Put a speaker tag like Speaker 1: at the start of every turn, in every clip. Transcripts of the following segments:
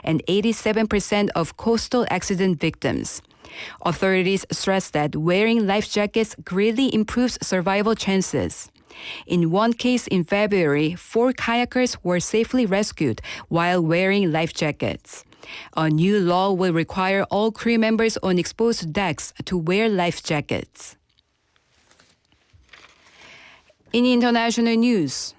Speaker 1: and 87% of coastal accident victims. Authorities stress that wearing life jackets greatly improves survival chances. In one case in February, 4 kayakers were safely rescued while wearing life jackets. A new law will require all crew members on exposed decks to wear life jackets. In international news,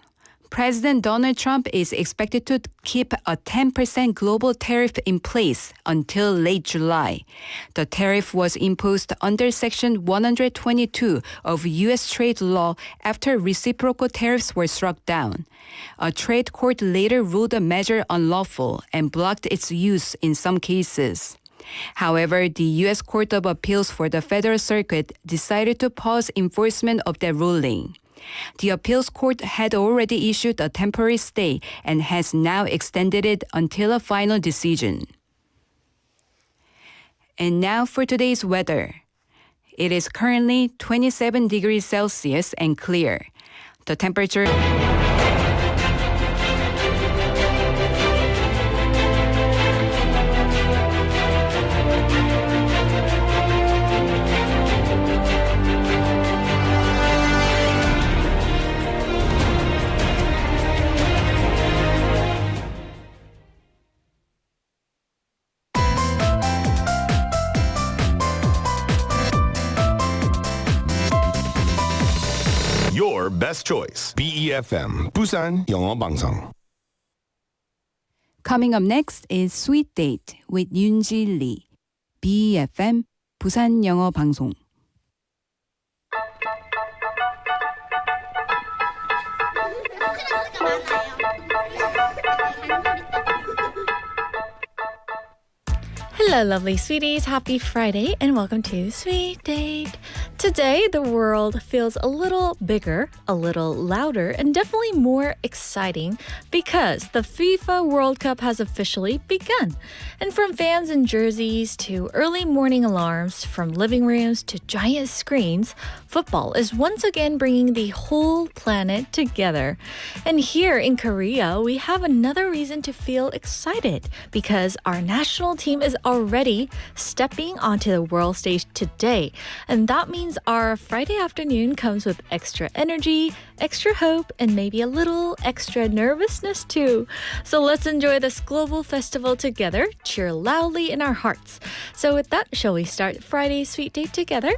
Speaker 1: President Donald Trump is expected to keep a 10% global tariff in place until late July. The tariff was imposed under Section 122 of U.S. trade law after reciprocal tariffs were struck down. A trade court later ruled the measure unlawful and blocked its use in some cases. However, the U.S. Court of Appeals for the Federal Circuit decided to pause enforcement of that ruling. The appeals court had already issued a temporary stay and has now extended it until a final decision. And now for today's weather. It is currently 27 degrees Celsius and clear. The temperature...
Speaker 2: Your best choice. BEFM, Busan 영어방송.
Speaker 1: Coming up next is Sweet Date with Yoonji Lee. BEFM, 부산 영어방송.
Speaker 3: Hello, lovely sweeties. Happy Friday and welcome to Sweet Date. Today, the world feels a little bigger, a little louder, and definitely more exciting because the FIFA World Cup has officially begun. And from fans in jerseys to early morning alarms, from living rooms to giant screens, football is once again bringing the whole planet together. And here in Korea, we have another reason to feel excited because our national team is already stepping onto the world stage today. And that means our Friday afternoon comes with extra energy, extra hope, and maybe a little extra nervousness too. So let's enjoy this global festival together, cheer loudly in our hearts. So with that, shall we start Friday's Sweet Date together?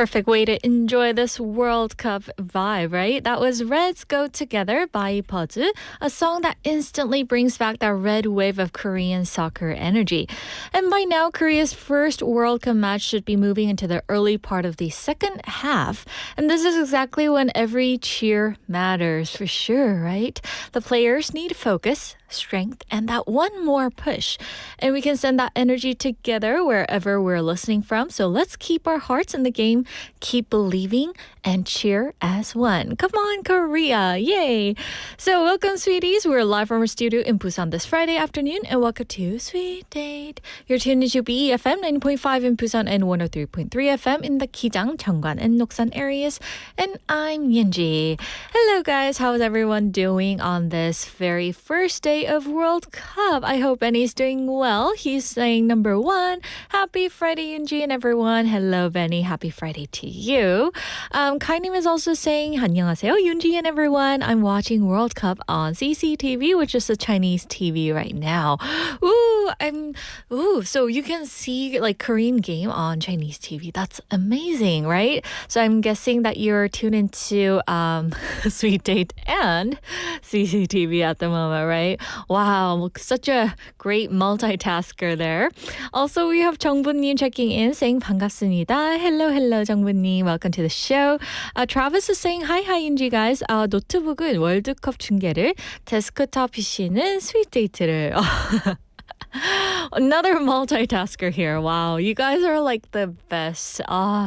Speaker 3: perfect way to enjoy this World Cup vibe, right? That was Reds Go Together by BOYNEXTDOOR, a song that instantly brings back that red wave of Korean soccer energy. And by now, Korea's first World Cup match should be moving into the early part of the second half. And this is exactly when every cheer matters for sure, right? The players need focus, strength, and that one more push. And we can send that energy together wherever we're listening from. So let's keep our hearts in the game, keep believing, and cheer as one. Come on, Korea. Yay. So welcome, sweeties. We're live from our studio in Busan this Friday afternoon. And welcome to Sweet Date. You're tuned into BEFM 90.5 in Busan and 103.3 FM in the Kijang, Cheongwan, and Noksan areas. And I'm Yunji. Hello, guys. How's everyone doing on this very first day of World Cup? I hope Benny's doing well. He's saying number one, happy Friday, Yunji, and everyone. Hello, Benny. Happy Friday to you. Kainim is also saying, 안녕하세요, Yunji and everyone. I'm watching World Cup on CCTV, which is a Chinese TV right now. So you can see like Korean game on Chinese TV. That's amazing, right? So I'm guessing that you're tuned into Sweet Date and CCTV at the moment, right? Wow, such a great multitasker there. Also, we have 정부님 checking in saying 반갑습니다. Hello, 정부님. Welcome to the show. Travis is saying hi, Yunji guys. 노트북은 월드컵 중계를, 데스크탑 PC는 스윗데이트를. Another multitasker here. Wow, you guys are like the best.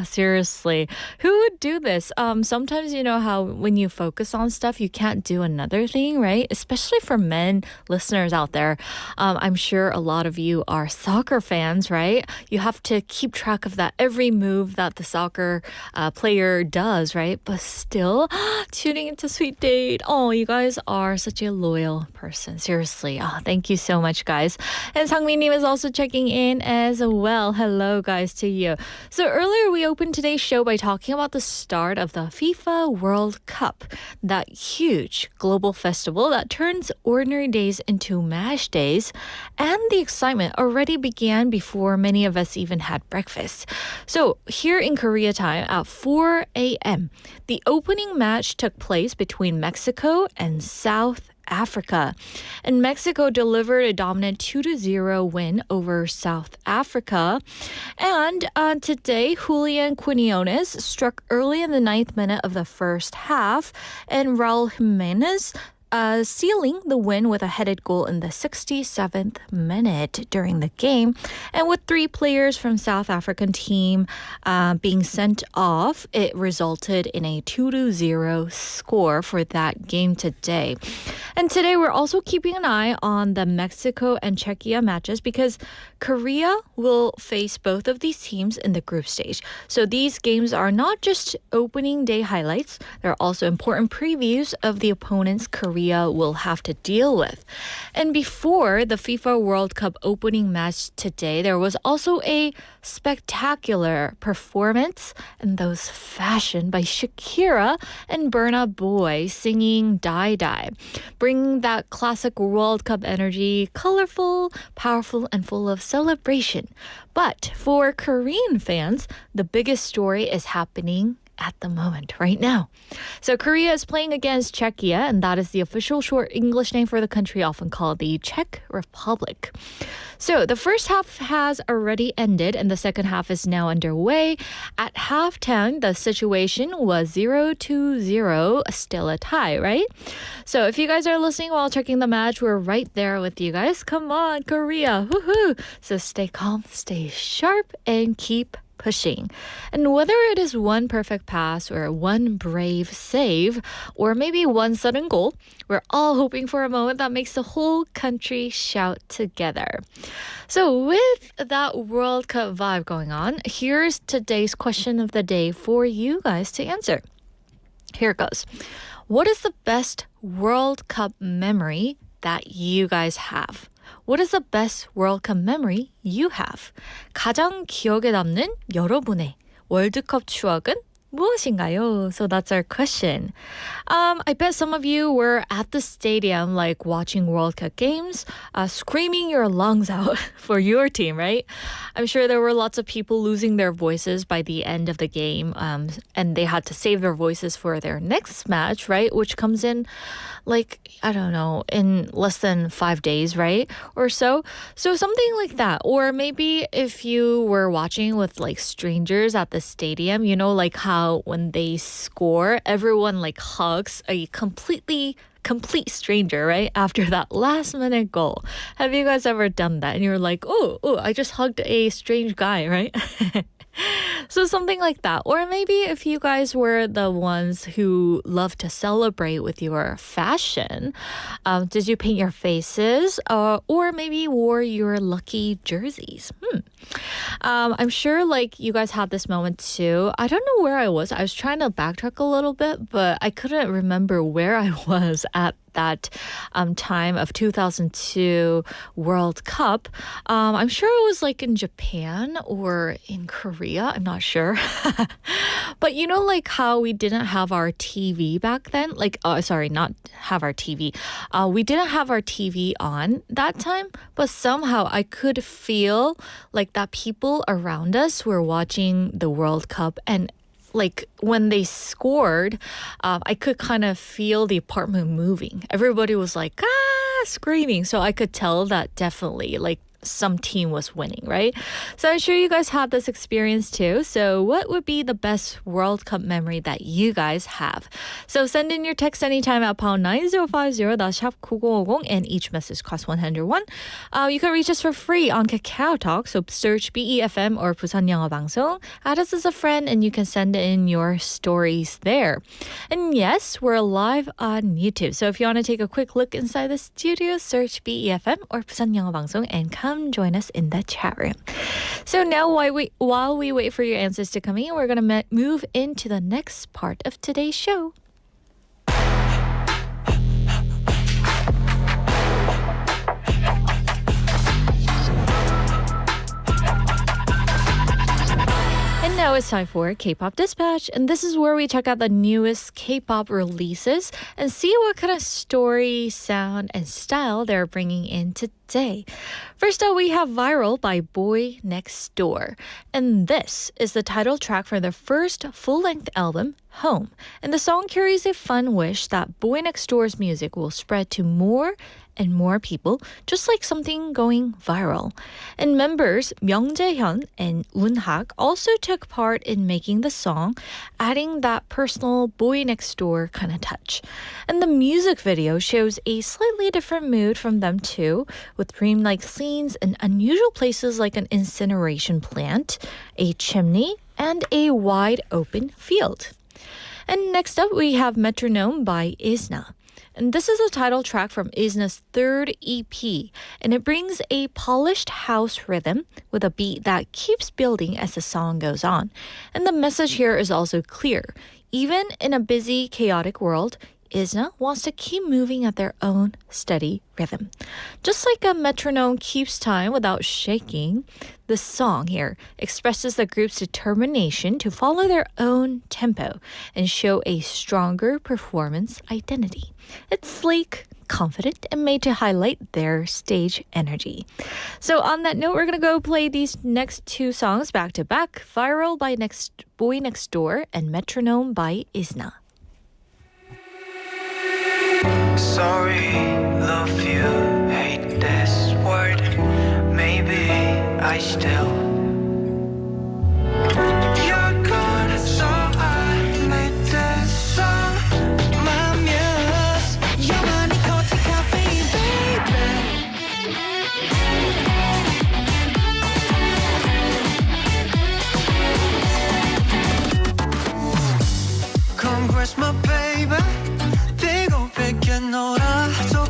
Speaker 3: Seriously. Who would do this? Sometimes you know how when you focus on stuff, you can't do another thing, right? Especially for men listeners out there. I'm sure a lot of you are soccer fans, right? You have to keep track of that every move that the soccer player does, right? But still, tuning into Sweet Date. Oh, you guys are such a loyal person. Seriously. Thank you so much, guys. And Sangmi-nim is also checking in as well. Hello, guys, to you. So earlier we opened today's show by talking about the start of the FIFA World Cup, that huge global festival that turns ordinary days into match days. And the excitement already began before many of us even had breakfast. So here in Korea time at 4 a.m., the opening match took place between Mexico and South Africa. And Mexico delivered a dominant 2-0 win over South Africa. And today, Julian Quinones struck early in the 9th minute of the first half, and Raul Jimenez sealing the win with a headed goal in the 67th minute during the game. And with 3 players from South African team being sent off, it resulted in a 2-0 score for that game today. And today we're also keeping an eye on the Mexico and Czechia matches because Korea will face both of these teams in the group stage. So these games are not just opening day highlights, they're also important previews of the opponents Korea will have to deal with. And before the FIFA World Cup opening match today, there was also a spectacular performance and those fashioned by Shakira and Burna Boy singing Die Die, bringing that classic World Cup energy, colorful, powerful, and full of celebration. But for Korean fans, the biggest story is happening at the moment, right now. So Korea is playing against Czechia, and that is the official short English name for the country, often called the Czech Republic. So the first half has already ended, and the second half is now underway. At halftime, the situation was 0-0, still a tie, right? So if you guys are listening while checking the match, we're right there with you guys. Come on, Korea. Woohoo! So stay calm, stay sharp, and keep pushing. And whether it is one perfect pass or one brave save or maybe one sudden goal, we're all hoping for a moment that makes the whole country shout together. So with that World Cup vibe going on, here's today's question of the day for you guys to answer. Here it goes. What is the best World Cup memory that you guys have? What is the best World Cup memory you have? 가장 기억에 남는 여러분의 월드컵 추억은 무엇인가요? So that's our question. I bet some of you were at the stadium like watching World Cup games, screaming your lungs out for your team, right? I'm sure there were lots of people losing their voices by the end of the game, and they had to save their voices for their next match, right? Which comes in like, I don't know, in less than 5 days, right? Or so. So something like that. Or maybe if you were watching with like strangers at the stadium, you know, like how when they score, everyone like hugs a complete stranger, right? After that last minute goal. Have you guys ever done that? And you're like, oh, I just hugged a strange guy, right? So something like that. Or maybe if you guys were the ones who love to celebrate with your fashion, did you paint your faces or maybe wore your lucky jerseys? I'm sure like you guys had this moment too. I don't know where I was. I was trying to backtrack a little bit, but I couldn't remember where I was at that time of 2002 World Cup. I'm sure it was like in Japan or in Korea. I'm not sure. But you know like how we didn't have our TV back then? Like, sorry, not have our TV. We didn't have our TV on that time, but somehow I could feel like that people around us were watching the World Cup, and like when they scored, I could kind of feel the apartment moving. Everybody was like, screaming. So I could tell that definitely like some team was winning, right? So I'm sure you guys had this experience too. So what would be the best World Cup memory that you guys have? So send in your text anytime at pound 9050, that's 샵 9050, and each message costs 101. You can reach us for free on Kakao Talk. So search BEFM or 부산영어방송. Add us as a friend and you can send in your stories there. And yes, we're live on YouTube. So if you want to take a quick look inside the studio, search BEFM or 부산영어방송 and come join us in the chat room. So now while we wait for your answers to come in, we're going to move into the next part of today's show. And now it's time for Kpop Dispatch, and this is where we check out the newest K-pop releases and see what kind of story, sound, and style they're bringing in today. First up, we have Viral by BOYNEXTDOOR, and this is the title track for their first full-length album, Home. And the song carries a fun wish that BOYNEXTDOOR's music will spread to more and more people, just like something going viral. And members Myung Jae-hyun and Eun-hak also took part in making the song, adding that personal Boy Next Door kind of touch. And the music video shows a slightly different mood from them too, with dreamlike scenes in unusual places like an incineration plant, a chimney, and a wide open field. And next up, we have Metronome by izna. And this is a title track from izna's third EP, and it brings a polished house rhythm with a beat that keeps building as the song goes on. And the message here is also clear. Even in a busy, chaotic world, izna wants to keep moving at their own steady rhythm. Just like a metronome keeps time without shaking, the song here expresses the group's determination to follow their own tempo and show a stronger performance identity. It's sleek, confident, and made to highlight their stage energy. So on that note, we're going to go play these next two songs back to back, Viral by BOYNEXTDOOR and Metronome by izna.
Speaker 4: Sorry, love you, hate this word. Maybe I still. You're gone, so I made this song. My muse, your money can't take caffeine, baby. Congress, my baby. 놀아 저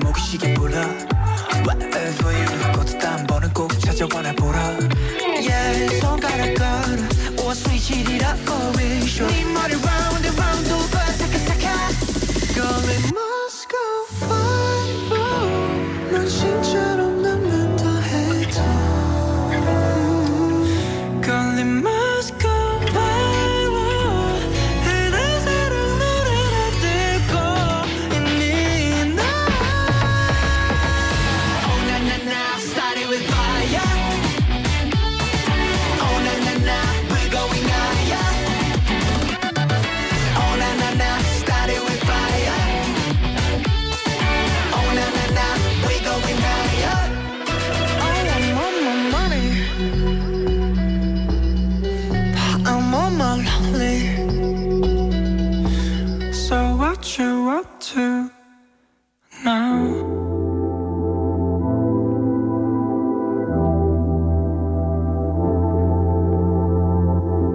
Speaker 4: 목이 시계 불러 Whatever for you 꽃도 딴 번은 꼭 찾아와 날 보러 Yeah 손가락 걸어 오 스위치리라고 wish 네 머리 round and round over 타카타카 Girl it must go far 난 진짜로 남는다 해도 Girl it must go viral 내 사랑 노래를 듣고 있니 너 Oh na na na started with fire Oh na na na we're going higher Oh na na na started with fire Oh na na na we're going higher Oh I want more money I'm on my lonely So what you up to now?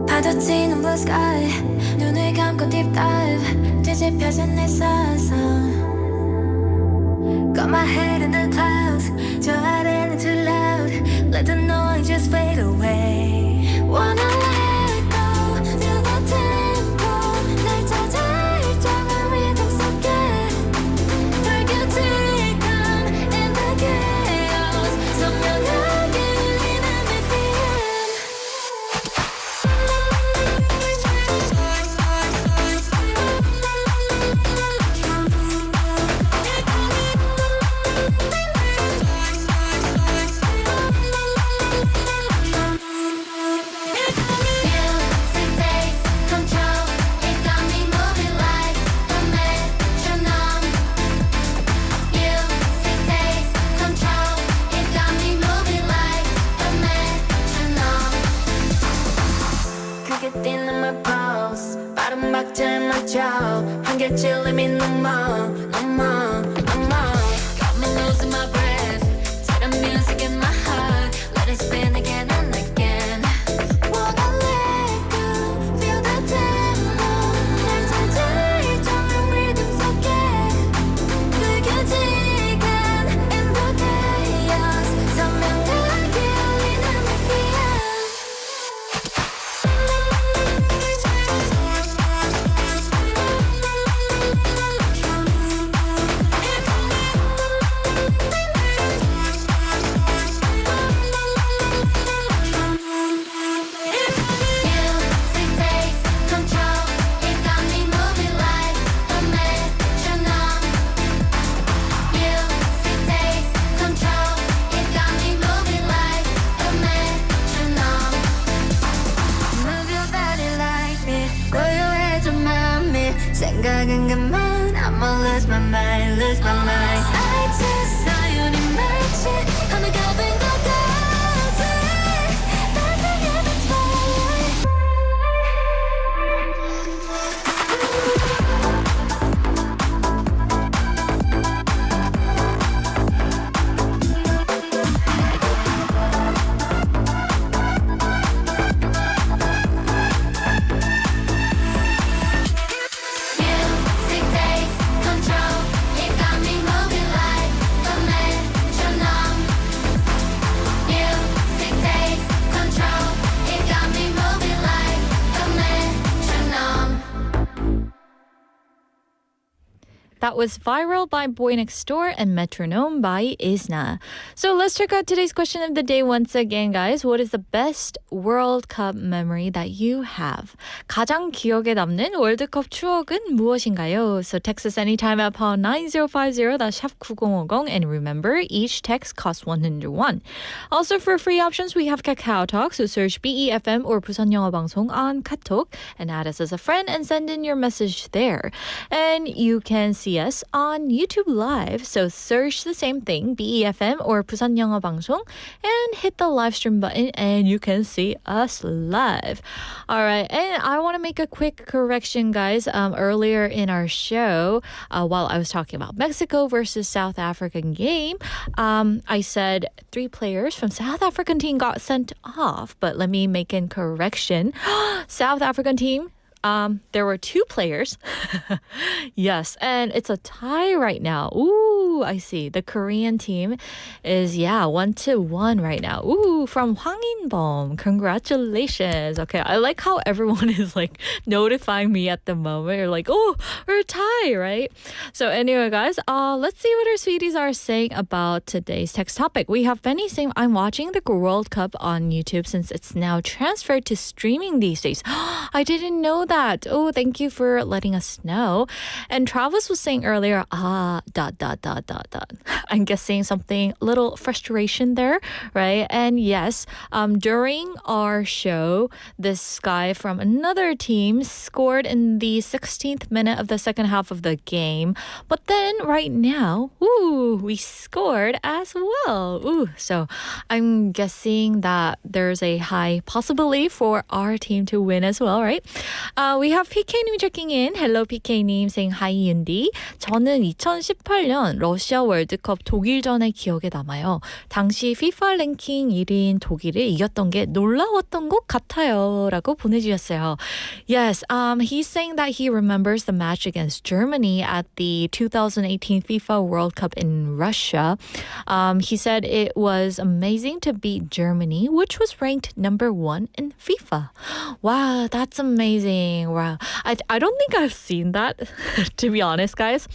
Speaker 5: 파도치는 blue sky 눈을 감고 deep dive 뒤집혀진 내 사상 Got my head in the clouds 저 아래는 too loud Let the noise just fade away Wanna let go Feel the tempo 날 찾아 일정한 rhythm 속에 불규칙한 in the chaos 선명하게 울리는 BPM Music takes control It got me moving like a metronome Music takes control It got me moving like a metronome 크게 뛰는 my pulse 빠른 박자에 맞춰 한계 찔림이 넘어 Got me losing my breath To the music in my heart Let it spin again and again Wanna let go Feel the tempo 날 찾아 일정한 rhythm 속에 불규칙한 in the chaos 선명하게 울리는 BPM Music takes control It got me moving like a metronome Music takes control It got me moving like a metronome Move your body like me 고요해져 맘이 생각은 그만 I'ma lose my mind I just saw you 네 마치 하늘가 된 것 같아 날 향해 the spotlight Music takes control It got me moving like a metronome Music takes control It got me moving like a metronome
Speaker 3: That was Viral by BOYNEXTDOOR and Metronome by izna. So let's check out today's question of the day once again, guys. What is the best World Cup memory that you have? 가장 기억에 남는 월드컵 추억은 무엇인가요? So text us anytime at pound 9050, that's 샵 9050. And remember, each text costs 101. Also, for free options, we have Kakao Talk. So search BEFM or 부산영어방송 on Katok and add us as a friend and send in your message there. And you can see us on YouTube Live. So search the same thing, BEFM or 부산영어방송, and hit the live stream button and you can see us live. All right, and I want to make a quick correction, guys. Earlier in our show, while I was talking about Mexico versus South African game, I said 3 players from South African team got sent off, but let me make a correction. South African team there were two players. Yes, and it's a tie right now. Ooh, I see. The Korean team is 1-1 right now. Ooh, from Hwang In-bom. Congratulations. Okay, I like how everyone is like notifying me at the moment. You're like, oh, we're a tie, right? So anyway, guys, let's see what our sweeties are saying about today's text topic. We have Benny saying, I'm watching the World Cup on YouTube since it's now transferred to streaming these days. I didn't know that. Oh, thank you for letting us know. And Travis was saying earlier, ... I'm guessing something, a little frustration there, right? And yes, during our show, this guy from another team scored in the 16th minute of the second half of the game. But then right now, we scored as well. So I'm guessing that there's a high possibility for our team to win as well, right? We have PK님 checking in. Hello, PK님 saying hi, Yundi. 저는 2018년 러시아 월드컵 독일전의 기억에 남아요. 당시 FIFA 랭킹 1위인 독일을 이겼던 게 놀라웠던 것 같아요. 라고 보내주셨어요. Yes, he's saying that he remembers the match against Germany at the 2018 FIFA World Cup in Russia. He said it was amazing to beat Germany, which was ranked number 1 in FIFA. Wow, that's amazing. Wow. I don't think I've seen that, to be honest, guys.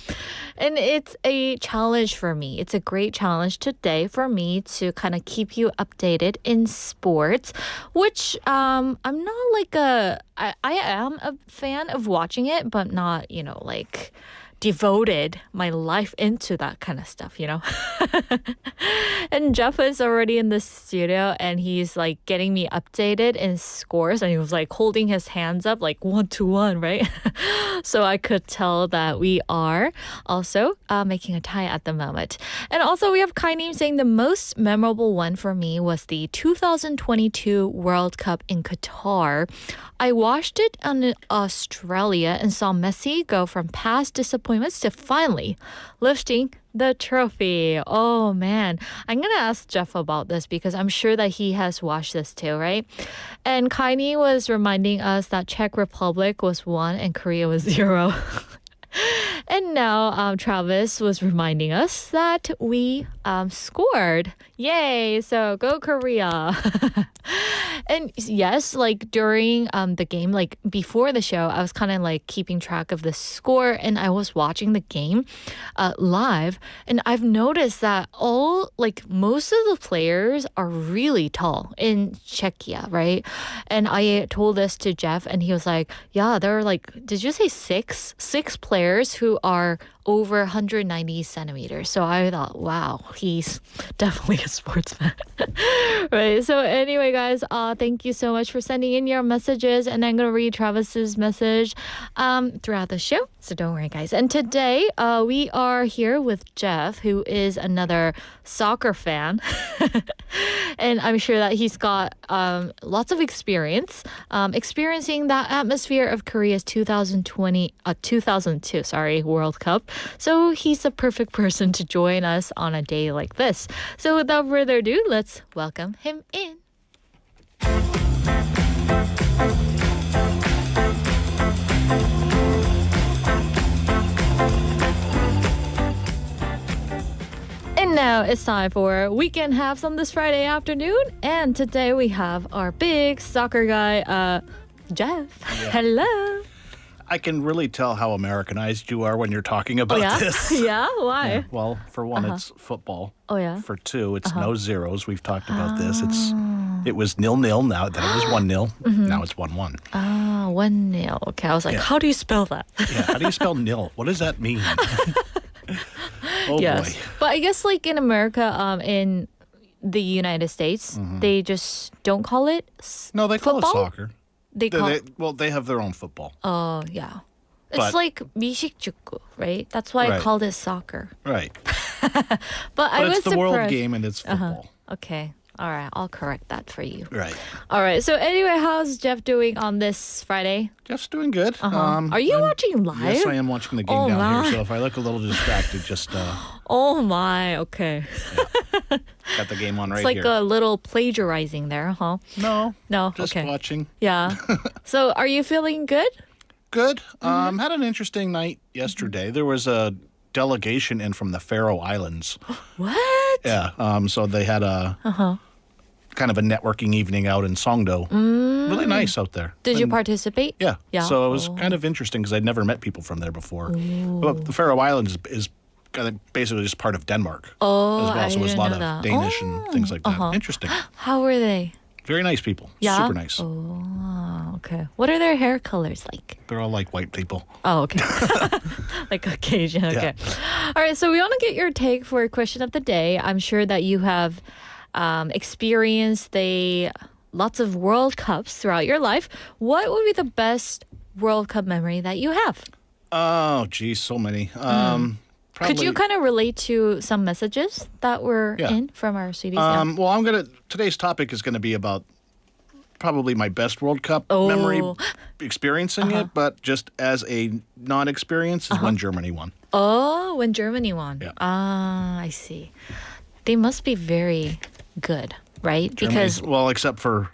Speaker 3: And it's a challenge for me. It's a great challenge today for me to kind of keep you updated in sports, which I'm not like I am a fan of watching it, but not, like devoted my life into that kind of stuff, And Jeff is already in the studio and he's like getting me updated in scores, and he was like holding his hands up like 1-1, right? So I could tell that we are also making a tie at the moment. And also we have Kainim saying the most memorable one for me was the 2022 World Cup in Qatar. I watched it in Australia and saw Messi go from past disappointments to finally lifting the trophy. Oh man, I'm gonna ask Jeff about this because I'm sure that he has watched this too, right? And Kaini was reminding us that Czech Republic was 1 and Korea was 0. And now Travis was reminding us that we scored. Yay! So go Korea. And yes, like during the game, like before the show, I was kind of like keeping track of the score and I was watching the game live. And I've noticed that most of the players are really tall in Czechia, right? And I told this to Jeff and he was like, yeah, there are like, did you say six players who are over 190 centimeters. So I thought, wow, he's definitely a sportsman. Right. So anyway, guys, thank you so much for sending in your messages. And I'm going to read Travis's message throughout the show. So don't worry, guys. And today we are here with Jeff, who is another soccer fan. And I'm sure that he's got lots of experience experiencing that atmosphere of Korea's 2002 World Cup. So he's the perfect person to join us on a day like this. So without further ado, let's welcome him in. And now it's time for Weekend Haps on this Friday afternoon. And today we have our big soccer guy, Jeff.
Speaker 6: Yeah.
Speaker 3: Hello.
Speaker 6: I can really tell how Americanized you are when you're talking about this.
Speaker 3: Yeah? Why?
Speaker 6: Yeah. Well, for one, it's football.
Speaker 3: Oh, yeah?
Speaker 6: For two, it's no zeros. We've talked about this. It was 0-0. Now that it was 1-0. Now it's 1-1.
Speaker 3: Ah, 1-0. Okay, I was like, how do you spell that?
Speaker 6: Yeah, how do you spell nil? What does that mean? Oh,
Speaker 3: yes.
Speaker 6: boy.
Speaker 3: But I guess like in America, in the United States, they just don't call it
Speaker 6: No, they call
Speaker 3: football?
Speaker 6: it soccer.
Speaker 3: They call it...
Speaker 6: They have their own football.
Speaker 3: Oh, yeah. It's
Speaker 6: But-
Speaker 3: like 미식축구, right? That's why I
Speaker 6: Right.
Speaker 3: called it soccer.
Speaker 6: Right.
Speaker 3: But I
Speaker 6: But
Speaker 3: was
Speaker 6: it's the world
Speaker 3: surprised.
Speaker 6: game and it's football.
Speaker 3: Okay. All right. I'll correct that for you.
Speaker 6: Right.
Speaker 3: All right. So anyway, how's Jeff doing on this Friday?
Speaker 6: Jeff's doing good.
Speaker 3: Are you watching live?
Speaker 6: Yes, I am watching the game
Speaker 3: Oh,
Speaker 6: down
Speaker 3: my.
Speaker 6: here. So if I look a little distracted, just
Speaker 3: Oh my. Okay.
Speaker 6: got the game on right
Speaker 3: It's like
Speaker 6: here.
Speaker 3: a little plagiarizing there, huh?
Speaker 6: No.
Speaker 3: No.
Speaker 6: Just
Speaker 3: okay.
Speaker 6: watching.
Speaker 3: Yeah. So are you feeling good?
Speaker 6: good. Had an interesting night yesterday. There was a delegation in from the Faroe Islands.
Speaker 3: What?
Speaker 6: Yeah. So they had a kind of a networking evening out in Songdo. Really nice out there.
Speaker 3: Did you
Speaker 6: And-
Speaker 3: participate?
Speaker 6: Yeah.
Speaker 3: Yeah.
Speaker 6: So it was kind of interesting because I'd never met people from there before. Well, the Faroe Islands is kind of basically just part of Denmark
Speaker 3: Oh,
Speaker 6: as well.
Speaker 3: I
Speaker 6: So it was a
Speaker 3: didn't
Speaker 6: lot
Speaker 3: know
Speaker 6: of
Speaker 3: that.
Speaker 6: Danish and things like that. Interesting.
Speaker 3: How were they?
Speaker 6: Very nice people.
Speaker 3: Yeah.
Speaker 6: Super nice.
Speaker 3: Oh, okay. What are their hair colors like?
Speaker 6: They're all like white people.
Speaker 3: Oh, okay. Like Caucasian. Okay. All right. So we want to get your take for question of the day. I'm sure that you have experienced lots of World Cups throughout your life. What would be the best World Cup memory that you have?
Speaker 6: Oh, geez, so many. Probably,
Speaker 3: Could you kind of relate to some messages that were
Speaker 6: Yeah.
Speaker 3: in from our sweeties? Yeah.
Speaker 6: Well, today's topic is going to be about probably my best World Cup
Speaker 3: Oh.
Speaker 6: memory experiencing it, but just as a non-experience is when Germany won.
Speaker 3: Oh, when Germany won.
Speaker 6: Yeah.
Speaker 3: Ah, I see. They must be very good, right? Because
Speaker 6: Well, except for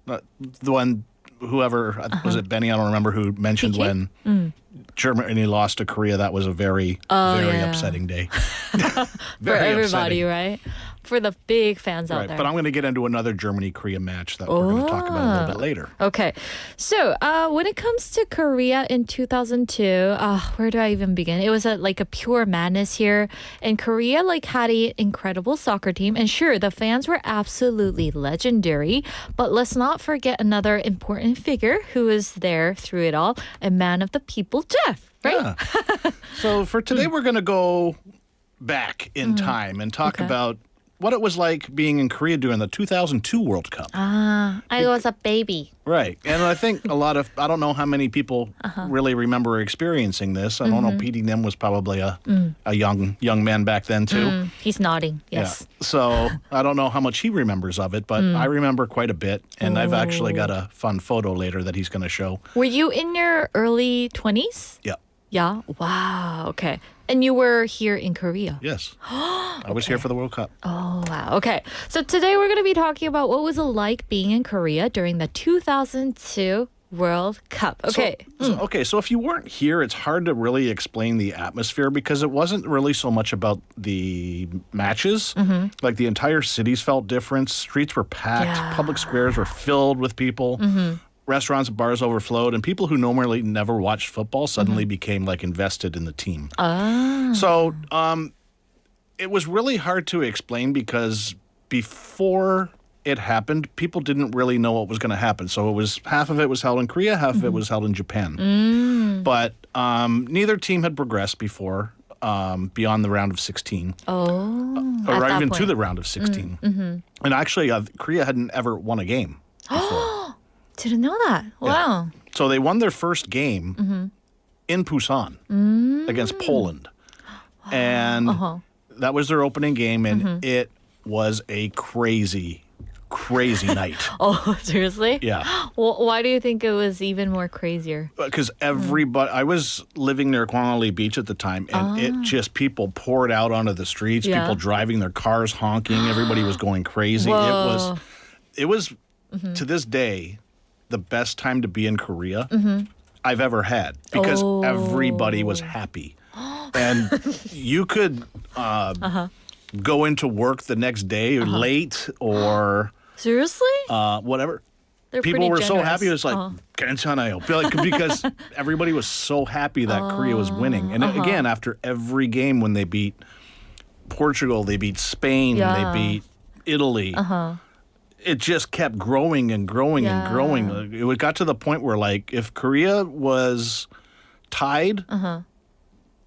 Speaker 6: the one, whoever, was it Benny? I don't remember who mentioned
Speaker 3: PK?
Speaker 6: when Germany lost to Korea. That was a very, very
Speaker 3: yeah.
Speaker 6: upsetting day.
Speaker 3: for
Speaker 6: Very
Speaker 3: everybody,
Speaker 6: upsetting.
Speaker 3: right? For the big fans out
Speaker 6: Right,
Speaker 3: there.
Speaker 6: but I'm going to get into another Germany-Korea match that we're going to talk about a little bit later.
Speaker 3: Okay. So when it comes to Korea in 2002, where do I even begin? It was like a pure madness here. And Korea had an incredible soccer team. And sure, the fans were absolutely legendary. But let's not forget another important figure who was there through it all, a man of the people, Jeff, right?
Speaker 6: Yeah. So for today, we're going to go back in time and talk
Speaker 3: Okay.
Speaker 6: about what it was like being in Korea during the 2002 World Cup.
Speaker 3: I was a baby.
Speaker 6: Right. And I think I don't know how many people really remember experiencing this. I don't know, PD Nim was probably a young man back then too.
Speaker 3: He's nodding. Yes.
Speaker 6: Yeah. So I don't know how much he remembers of it, but I remember quite a bit. And I've actually got a fun photo later that he's going to show.
Speaker 3: Were you in your early 20s?
Speaker 6: Yeah.
Speaker 3: Yeah. Wow. Okay. And you were here in Korea.
Speaker 6: Yes. I was here for the World Cup.
Speaker 3: Oh, wow. Okay. So today we're going to be talking about what was it like being in Korea during the 2002 World Cup. Okay.
Speaker 6: So if you weren't here, it's hard to really explain the atmosphere because it wasn't really so much about the matches. Like the entire cities felt different. Streets were packed.
Speaker 3: Yeah.
Speaker 6: Public squares were filled with people. Restaurants and bars overflowed, and people who normally never watched football suddenly became invested in the team. So it was really hard to explain because before it happened, people didn't really know what was going to happen. So it was half of it was held in Korea, half of it was held in Japan. But neither team had progressed before beyond the round of 16.
Speaker 3: Oh.
Speaker 6: Or
Speaker 3: at that
Speaker 6: even to
Speaker 3: point.
Speaker 6: the round of 16. And actually, Korea hadn't ever won a game before.
Speaker 3: Didn't know that. Wow.
Speaker 6: So they won their first game in Busan against Poland. And that was their opening game, and it was a crazy, crazy night.
Speaker 3: Oh, seriously?
Speaker 6: Yeah.
Speaker 3: Well, why do you think it was even more crazier?
Speaker 6: Because everybody, I was living near Kwangali Beach at the time, and it just, people poured out onto the streets,
Speaker 3: Yeah.
Speaker 6: people driving their cars, honking, everybody was going crazy.
Speaker 3: Whoa.
Speaker 6: It was to this day, the best time to be in Korea I've ever had because everybody was happy. And you could go into work the next day late or
Speaker 3: Seriously?
Speaker 6: whatever.
Speaker 3: They're
Speaker 6: People
Speaker 3: pretty
Speaker 6: were so
Speaker 3: generous.
Speaker 6: happy. It was like, 괜찮아요. Because everybody was so happy that Korea was winning. And again, after every game when they beat Portugal, they beat Spain,
Speaker 3: Yeah.
Speaker 6: they beat Italy. It just kept growing and growing and growing. It got to the point where, if Korea was tied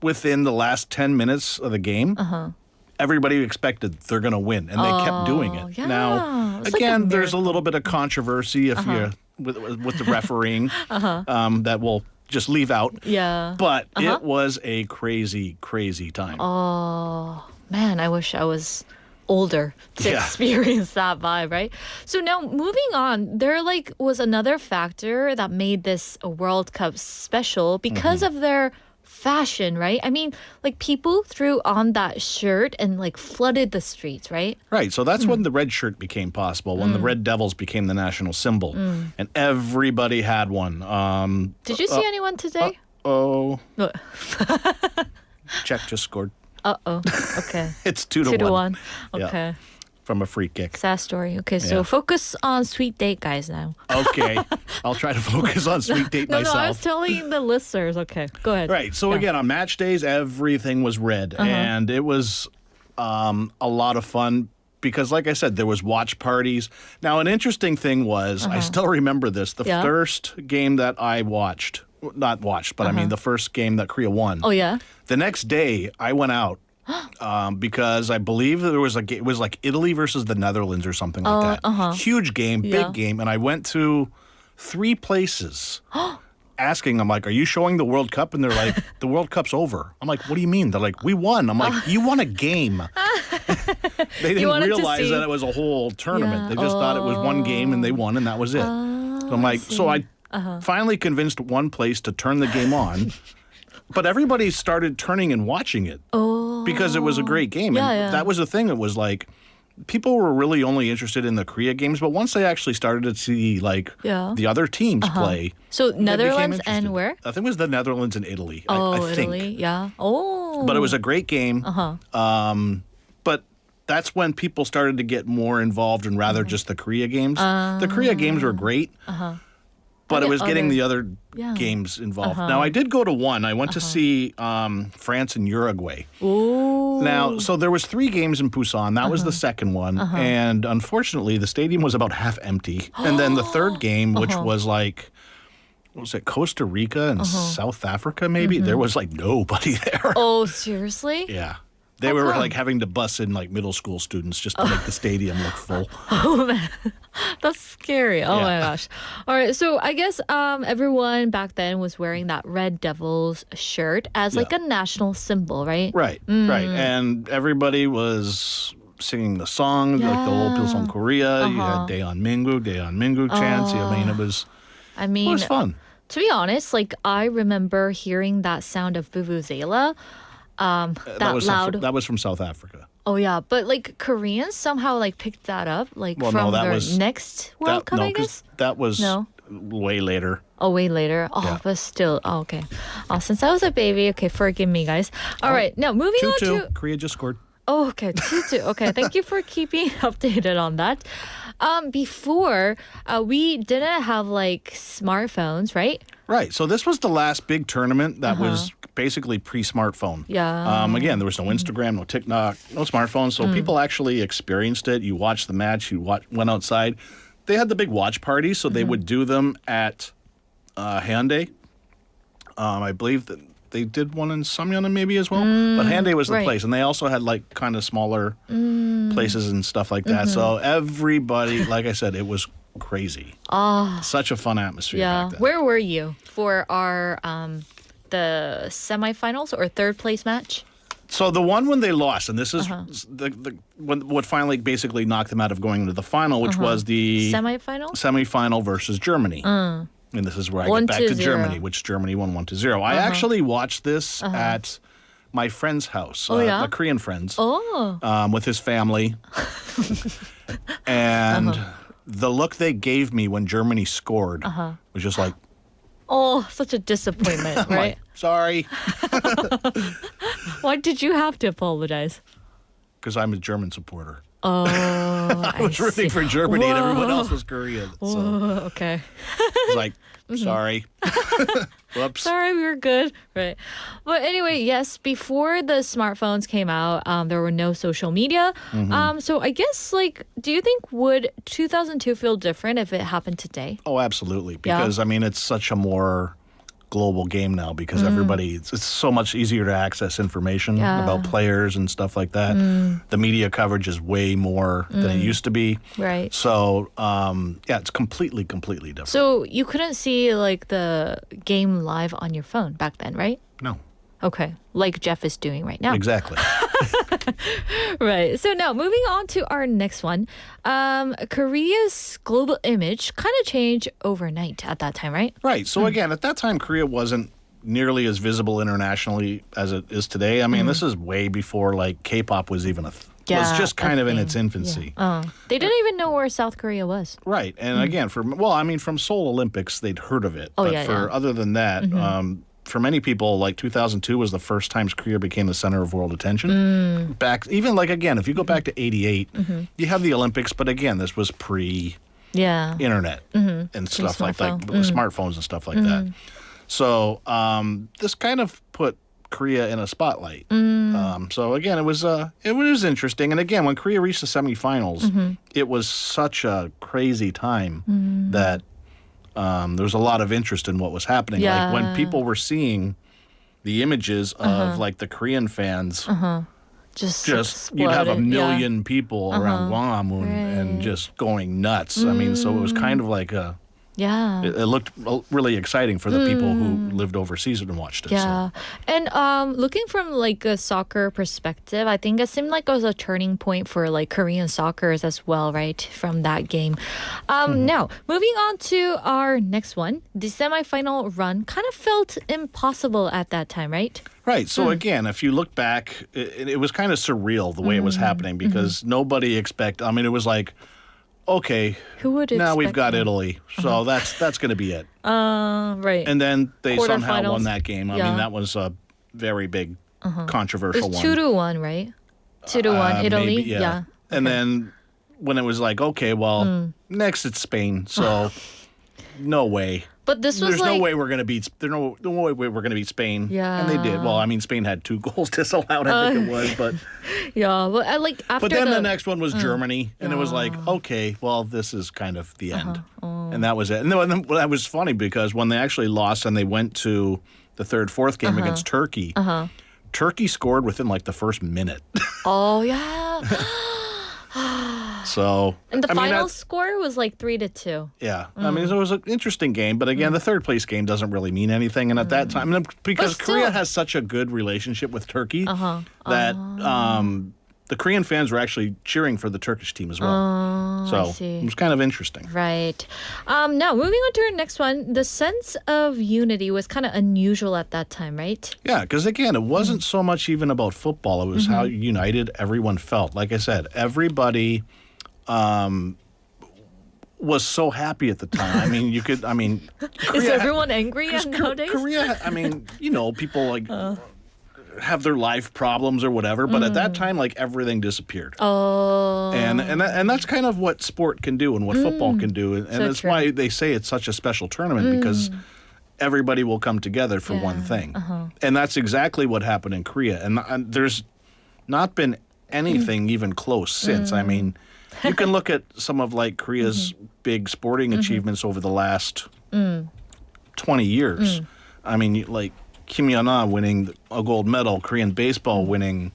Speaker 6: within the last 10 minutes of the game, everybody expected they're going to win, and they kept doing it.
Speaker 3: yeah.
Speaker 6: Now,
Speaker 3: It's like a
Speaker 6: again, there's a little bit of controversy if you're with the refereeing that we'll just leave out.
Speaker 3: Yeah.
Speaker 6: But it was a crazy, crazy time.
Speaker 3: Oh, man, I wish I was older to
Speaker 6: Yeah.
Speaker 3: experience that vibe, right? So now moving on, there was another factor that made this a World Cup special because of their fashion, right? I mean, like people threw on that shirt and like flooded the streets, right?
Speaker 6: Right. So that's when the red shirt became possible, when the Red Devils became the national symbol. And everybody had one.
Speaker 3: Did you see anyone today?
Speaker 6: Oh.
Speaker 3: No.
Speaker 6: Czech just scored.
Speaker 3: Uh-oh. Okay.
Speaker 6: It's 2-1.
Speaker 3: 2-1.
Speaker 6: Yeah.
Speaker 3: Okay.
Speaker 6: From a free kick.
Speaker 3: Sad story. Okay, so
Speaker 6: Yeah.
Speaker 3: focus on Sweet Date, guys, now.
Speaker 6: Okay. I'll try to focus on Sweet Date
Speaker 3: No,
Speaker 6: myself.
Speaker 3: I was telling the listeners. Okay, go ahead.
Speaker 6: Right. So
Speaker 3: Yeah.
Speaker 6: again, on match days, everything was red, and it was a lot of fun because, like I said, there was watch parties. Now, an interesting thing was, I still remember this: the
Speaker 3: Yeah.
Speaker 6: first game that I watched, not watched, but I mean the first game that Korea won.
Speaker 3: Oh, yeah?
Speaker 6: The next day, I went out. Because I believe there was it was like Italy versus the Netherlands or something like that. Huge game,
Speaker 3: Yeah.
Speaker 6: big game, and I went to 3 places asking them like, "Are you showing the World Cup?" And they're like, "The World Cup's over." I'm like, "What do you mean?" They're like, "We won." I'm like, "You won a game." They didn't
Speaker 3: wanted to
Speaker 6: realize
Speaker 3: see-
Speaker 6: that it was a whole tournament.
Speaker 3: Yeah.
Speaker 6: They just thought it was one game and they won and that was it. So I'm like, so I finally convinced one place to turn the game on. But everybody started turning and watching it because it was a great game.
Speaker 3: Yeah,
Speaker 6: and
Speaker 3: yeah.
Speaker 6: that was the thing. It was like people were really only interested in the Korea games, but once they actually started to see like
Speaker 3: Yeah.
Speaker 6: the other teams play.
Speaker 3: So
Speaker 6: they became
Speaker 3: Netherlands and
Speaker 6: interested.
Speaker 3: where?
Speaker 6: I think it was the Netherlands and Italy.
Speaker 3: Oh,
Speaker 6: I think.
Speaker 3: Italy. Yeah. Oh.
Speaker 6: But it was a great game. But that's when people started to get more involved in rather just the Korea games. The Korea games were great. But it was getting the other games involved. Now, I did go to one. I went to see France and Uruguay.
Speaker 3: Ooh.
Speaker 6: Now, so there was 3 games in Busan. That was the second one. And unfortunately, the stadium was about half empty. And then the third game, which was like, what was it, Costa Rica and South Africa, maybe? There was like nobody there.
Speaker 3: Oh, seriously?
Speaker 6: Yeah. They were like having to bus in like middle school students just to make the stadium look full.
Speaker 3: Oh, man. That's scary. Oh, my
Speaker 6: Yeah.
Speaker 3: gosh. All right. So I guess everyone back then was wearing that Red Devils shirt as like a national symbol, right?
Speaker 6: Right, right. And everybody was singing the song, like the whole Pilsong Korea. You had Daeon Mingu chants. I mean, it was
Speaker 3: I mean,
Speaker 6: fun.
Speaker 3: to be honest, like I remember hearing that sound of Vuvuzela. That loud.
Speaker 6: That was from South Africa.
Speaker 3: Oh yeah, but like Koreans somehow like picked that up like
Speaker 6: Well,
Speaker 3: from
Speaker 6: no, that
Speaker 3: their
Speaker 6: was-
Speaker 3: next World Cup, I guess.
Speaker 6: that was
Speaker 3: No.
Speaker 6: way later.
Speaker 3: Oh, way later. Oh,
Speaker 6: Yeah.
Speaker 3: but still. Oh, okay. Oh, since I was a baby, okay, forgive me, guys. All right, now moving on
Speaker 6: 2-2.
Speaker 3: to.
Speaker 6: Korea just scored.
Speaker 3: Oh, okay, 2-2. Okay, thank you for keeping updated on that. Before, we didn't have like smartphones, right?
Speaker 6: Right. So this was the last big tournament that was basically pre-smartphone.
Speaker 3: Yeah.
Speaker 6: Again, there was no Instagram, no TikTok, no smartphone. So people actually experienced it. You watched the match. You went outside. They had the big watch parties, so they would do them at Hyundai. I believe that they did one in Samyeon maybe as well. But Hyundai was the
Speaker 3: right.
Speaker 6: place. And they also had like kind of smaller places and stuff like that. So everybody, like I said, it was crazy. Such a fun atmosphere
Speaker 3: Yeah.
Speaker 6: back then.
Speaker 3: Where were you for our the semifinals or third place match?
Speaker 6: So the one when they lost, and this is what finally basically knocked them out of going into the final, which was the
Speaker 3: Semifinal?
Speaker 6: semifinal versus Germany. And this is where I
Speaker 3: 1-0.
Speaker 6: get back to Germany, which Germany won 1-0. I actually watched this at my friend's house,
Speaker 3: yeah?
Speaker 6: the Korean friends,
Speaker 3: Oh.
Speaker 6: with his family. And the look they gave me when Germany scored was just like,
Speaker 3: Oh, such a disappointment,
Speaker 6: I'm
Speaker 3: right?
Speaker 6: like, sorry,
Speaker 3: Why did you have to apologize?
Speaker 6: because I'm a German supporter.
Speaker 3: Oh,
Speaker 6: I was rooting for Germany and everyone else was Korean. So
Speaker 3: okay.
Speaker 6: it's like, sorry. Whoops.
Speaker 3: Sorry, we were good. Right. But anyway, yes, before the smartphones came out, there were no social media. So I guess, like, do you think would 2002 feel different if it happened today?
Speaker 6: Oh, absolutely. Because, I mean, it's such a more global game now because everybody, it's so much easier to access information about players and stuff like that. The media coverage is way more than it used to be.
Speaker 3: Right.
Speaker 6: So, yeah, it's completely different.
Speaker 3: So you couldn't see, like, the game live on your phone back then, right?
Speaker 6: No,
Speaker 3: Okay. Like Jeff is doing right now.
Speaker 6: exactly.
Speaker 3: Right. So now moving on to our next one. Korea's global image kind of changed overnight at that time, right?
Speaker 6: Right. So again, at that time, Korea wasn't nearly as visible internationally as it is today. I mean, this is way before like K-pop was even was just kind of in its infancy.
Speaker 3: Yeah. They didn't even know where South Korea was.
Speaker 6: Right. And again, from Seoul Olympics, they'd heard of it.
Speaker 3: Oh,
Speaker 6: but
Speaker 3: yeah,
Speaker 6: other than that, for many people, like 2002 was the first time Korea became the center of world attention. Back, even like, again, if you go back to 88, you have the Olympics, but again, this was pre-internet and stuff like that, smartphones and stuff like that. So this kind of put Korea in a spotlight. So again, it was interesting. And again, when Korea reached the semifinals, it was such a crazy time that there was a lot of interest in what was happening.
Speaker 3: Yeah.
Speaker 6: Like when people were seeing the images of like the Korean fans, just you'd have a million people around Gwanghwamun and just going nuts. I mean, so it was kind of like it looked really exciting for the people who lived overseas and watched it.
Speaker 3: Yeah.
Speaker 6: So.
Speaker 3: And looking from like a soccer perspective, I think it seemed like it was a turning point for like Korean soccer as well, right? From that game. Now, moving on to our next one. The semifinal run kind of felt impossible at that time, right?
Speaker 6: Right. So again, if you look back, it was kind of surreal the way it was happening because nobody I mean, it was like, okay,
Speaker 3: who would
Speaker 6: now we've
Speaker 3: expect
Speaker 6: got
Speaker 3: that?
Speaker 6: Italy, so that's going to be it.
Speaker 3: Right.
Speaker 6: And then they somehow
Speaker 3: Quarterfinals.
Speaker 6: won that game. I mean, that was a very big, controversial
Speaker 3: It's
Speaker 6: one.
Speaker 3: 2-1, right? 2-1, Italy.
Speaker 6: Maybe, yeah. And then when it was like, okay, well, next it's Spain, so no way.
Speaker 3: But this was
Speaker 6: There's
Speaker 3: like
Speaker 6: no way we're going to beat. There's no way we're going to beat Spain.
Speaker 3: Yeah.
Speaker 6: And they did. Well, I mean, Spain had 2 goals disallowed. I think it was, but.
Speaker 3: yeah, but I like after
Speaker 6: But then the next one was Germany, and it was like, okay, well, this is kind of the end, and that was it. And then that was funny because when they actually lost and they went to the third, fourth game against Turkey, Turkey scored within like the first minute.
Speaker 3: Oh yeah.
Speaker 6: So
Speaker 3: And the
Speaker 6: I mean,
Speaker 3: final score was like 3-2.
Speaker 6: yeah, I mean, it was an interesting game, but again, the third place game doesn't really mean anything. And at that time, because
Speaker 3: But still-
Speaker 6: Korea has such a good relationship with Turkey that the Korean fans were actually cheering for the Turkish team as well. So
Speaker 3: see.
Speaker 6: it was kind of interesting.
Speaker 3: Right. Now, moving on to our next one. The sense of unity was kind of unusual at that time, right?
Speaker 6: Yeah, because again, it wasn't so much even about football. It was how united everyone felt. Like I said, everybody was so happy at the time. I mean,
Speaker 3: Is everyone angry nowadays?
Speaker 6: Korea, I mean, people like have their life problems or whatever, but at that time, like everything disappeared.
Speaker 3: Oh.
Speaker 6: And that's kind of what sport can do and what football can do. And that's
Speaker 3: true.
Speaker 6: why they say it's such a special tournament because everybody will come together for one thing. And that's exactly what happened in Korea. And there's not been anything even close since. I mean, you can look at some of like Korea's big sporting achievements over the last 20 years. I mean, like Kim Yeon-ah winning a gold medal, Korean baseball winning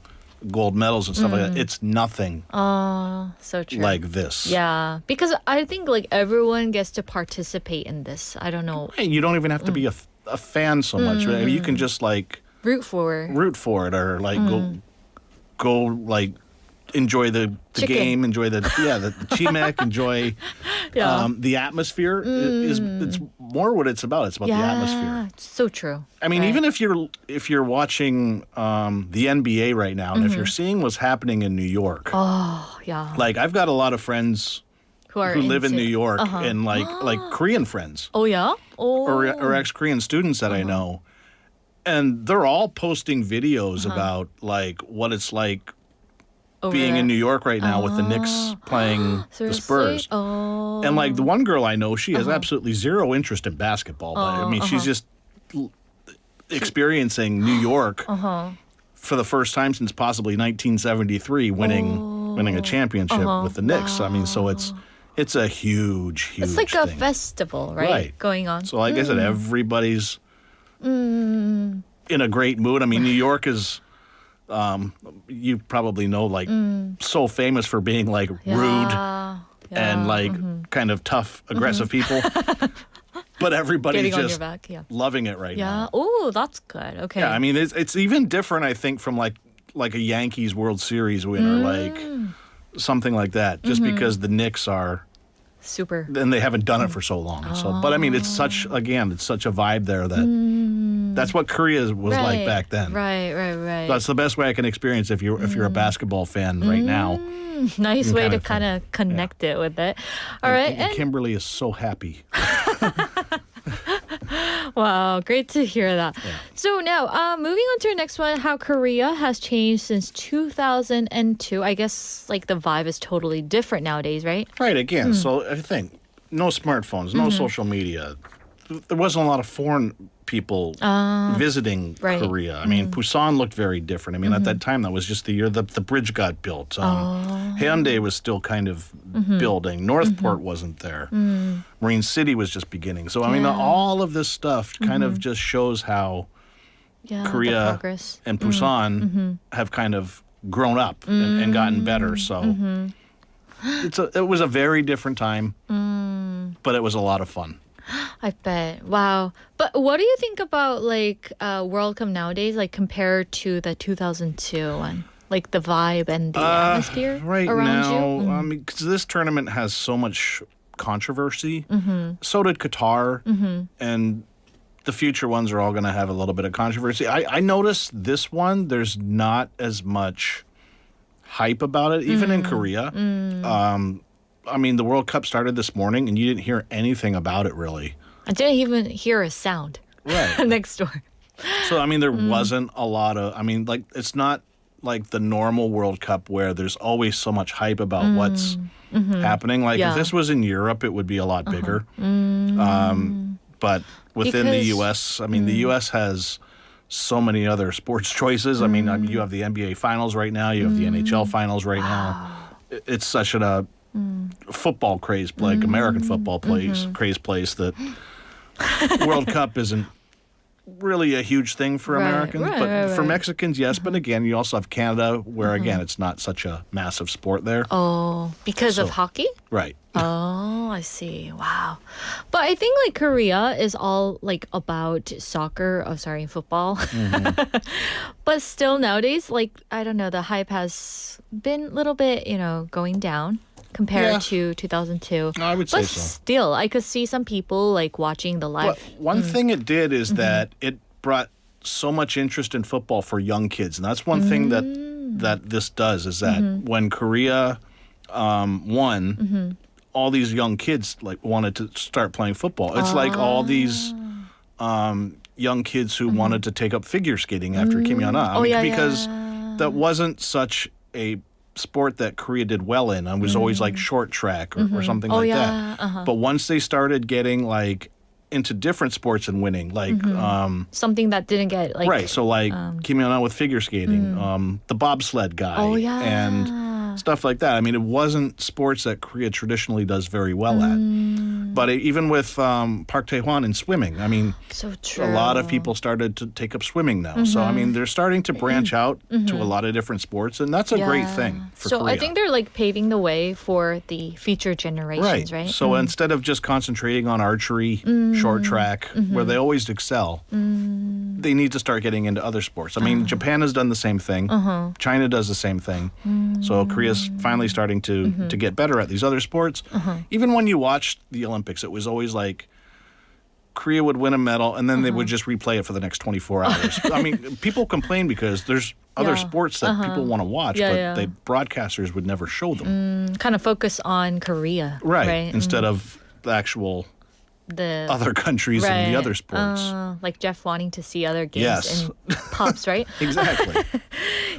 Speaker 6: gold medals and stuff like that. It's nothing
Speaker 3: So true.
Speaker 6: like this.
Speaker 3: Yeah, because I think like everyone gets to participate in this. I don't know.
Speaker 6: Right, you don't even have to be a fan so much. Right? I mean, you can just like
Speaker 3: Root for.
Speaker 6: root for it or like go like enjoy the
Speaker 3: Chicken.
Speaker 6: game, enjoy the chimek, enjoy the atmosphere. It's more what it's about. It's about the atmosphere.
Speaker 3: So true.
Speaker 6: I mean,
Speaker 3: Right.
Speaker 6: even if you're watching the NBA right now, and if you're seeing what's happening in New York,
Speaker 3: Oh, yeah.
Speaker 6: like I've got a lot of friends
Speaker 3: Who are
Speaker 6: who live in
Speaker 3: into-
Speaker 6: New York and like Korean friends
Speaker 3: Oh, yeah? Oh.
Speaker 6: or ex-Korean students that I know, and they're all posting videos about like what it's like
Speaker 3: Over
Speaker 6: being
Speaker 3: there.
Speaker 6: in New York right now with the Knicks playing the
Speaker 3: Seriously?
Speaker 6: Spurs.
Speaker 3: Oh.
Speaker 6: And like the one girl I know, she has absolutely zero interest in basketball. But I mean, she's just experiencing New York for the first time since possibly 1973, winning a championship with the Knicks. I mean, so it's a huge
Speaker 3: It's like a
Speaker 6: thing.
Speaker 3: festival, right?
Speaker 6: Right.
Speaker 3: Going on.
Speaker 6: So like I said, everybody's in a great mood. I mean, New York is. You probably know, like, so famous for being like rude and like kind of tough, aggressive people. But everybody's
Speaker 3: Getting on your
Speaker 6: just
Speaker 3: back, yeah.
Speaker 6: loving it right
Speaker 3: Yeah.
Speaker 6: now.
Speaker 3: Oh, that's good. Okay.
Speaker 6: Yeah, I mean, it's even different, I think, from like a Yankees World Series winner, like something like that, just because the Knicks are,
Speaker 3: Super.
Speaker 6: and they haven't done it for so long. So, but I mean, it's such a vibe there that That's what Korea was like back then.
Speaker 3: Right.
Speaker 6: That's the best way I can experience if you're a basketball fan right now.
Speaker 3: Nice way
Speaker 6: kind
Speaker 3: to
Speaker 6: of
Speaker 3: kind of connect it with it. All right.
Speaker 6: And Kimberly is so happy.
Speaker 3: Wow, great to hear that. So now, moving on to our next one, how Korea has changed since 2002. I guess like the vibe is totally different nowadays, right?
Speaker 6: Right, again, so I think no smartphones, no social media. There wasn't a lot of foreign people visiting Korea. I mean, Busan looked very different. I mean, at that time, that was just the year the bridge got built. Hyundai was still kind of building. Northport wasn't there. Marine City was just beginning. So, I mean, all of this stuff kind of just shows how Korea and Busan have kind of grown up and gotten better. So, it was a very different time, but it was a lot of fun.
Speaker 3: I bet. Wow. But what do you think about like World Cup nowadays, like compared to the 2002 one? Like the vibe and the atmosphere
Speaker 6: right
Speaker 3: around
Speaker 6: now,
Speaker 3: you?
Speaker 6: I mean, because this tournament has so much controversy. So did Qatar, and the future ones are all going to have a little bit of controversy. I noticed this one, there's not as much hype about it, even in Korea. I mean, the World Cup started this morning, and you didn't hear anything about it, really.
Speaker 3: I didn't even hear a sound next door.
Speaker 6: So, I mean, there wasn't a lot of... I mean, like, it's not like the normal World Cup where there's always so much hype about what's happening. Like, if this was in Europe, it would be a lot bigger. But within the U.S., I mean, the U.S. has so many other sports choices. I mean, you have the NBA Finals right now. You have the NHL Finals right now. It's such a... football craze, like American football craze place that World Cup isn't really a huge thing for Americans, but for Mexicans, yes. But again, you also have Canada, where again, it's not such a massive sport there.
Speaker 3: Oh, because of hockey?
Speaker 6: Right.
Speaker 3: Oh, I see. Wow. But I think like Korea is all like about soccer. Oh, sorry, football. But still nowadays, like, I don't know, the hype has been a little bit, going down compared to 2002.
Speaker 6: I would say
Speaker 3: but
Speaker 6: so.
Speaker 3: Still, I could see some people like watching the live.
Speaker 6: But one thing it did is that it brought so much interest in football for young kids, and that's one thing that this does is that when Korea won, all these young kids like wanted to start playing football. It's like all these young kids who wanted to take up figure skating after Kim Yona. Because that wasn't such a sport that Korea did well in. It was always like short track or something like that. But once they started getting like into different sports and winning, like
Speaker 3: something that didn't get like
Speaker 6: so like Kim Yona with figure skating, the bobsled guy, and stuff like that. I mean, it wasn't sports that Korea traditionally does very well at. But even with Park Tae-hwan in swimming, I mean,
Speaker 3: so true.
Speaker 6: a lot of people started to take up swimming now. So, I mean, they're starting to branch out to a lot of different sports, and that's a great thing for Korea.
Speaker 3: So I think they're like paving the way for the future generations, right?
Speaker 6: So instead of just concentrating on archery, short track, where they always excel, they need to start getting into other sports. I mean, Japan has done the same thing. China does the same thing. So Korea's finally starting to get better at these other sports. Even when you watched the Olympics, it was always like Korea would win a medal and then they would just replay it for the next 24 hours. I mean, people complain because there's other sports that people want to watch, but the broadcasters would never show them.
Speaker 3: Kind of focus on Korea.
Speaker 6: Right. Instead of the actual
Speaker 3: the
Speaker 6: other countries and the other sports.
Speaker 3: Like Jeff wanting to see other games and pops, right?
Speaker 6: Exactly.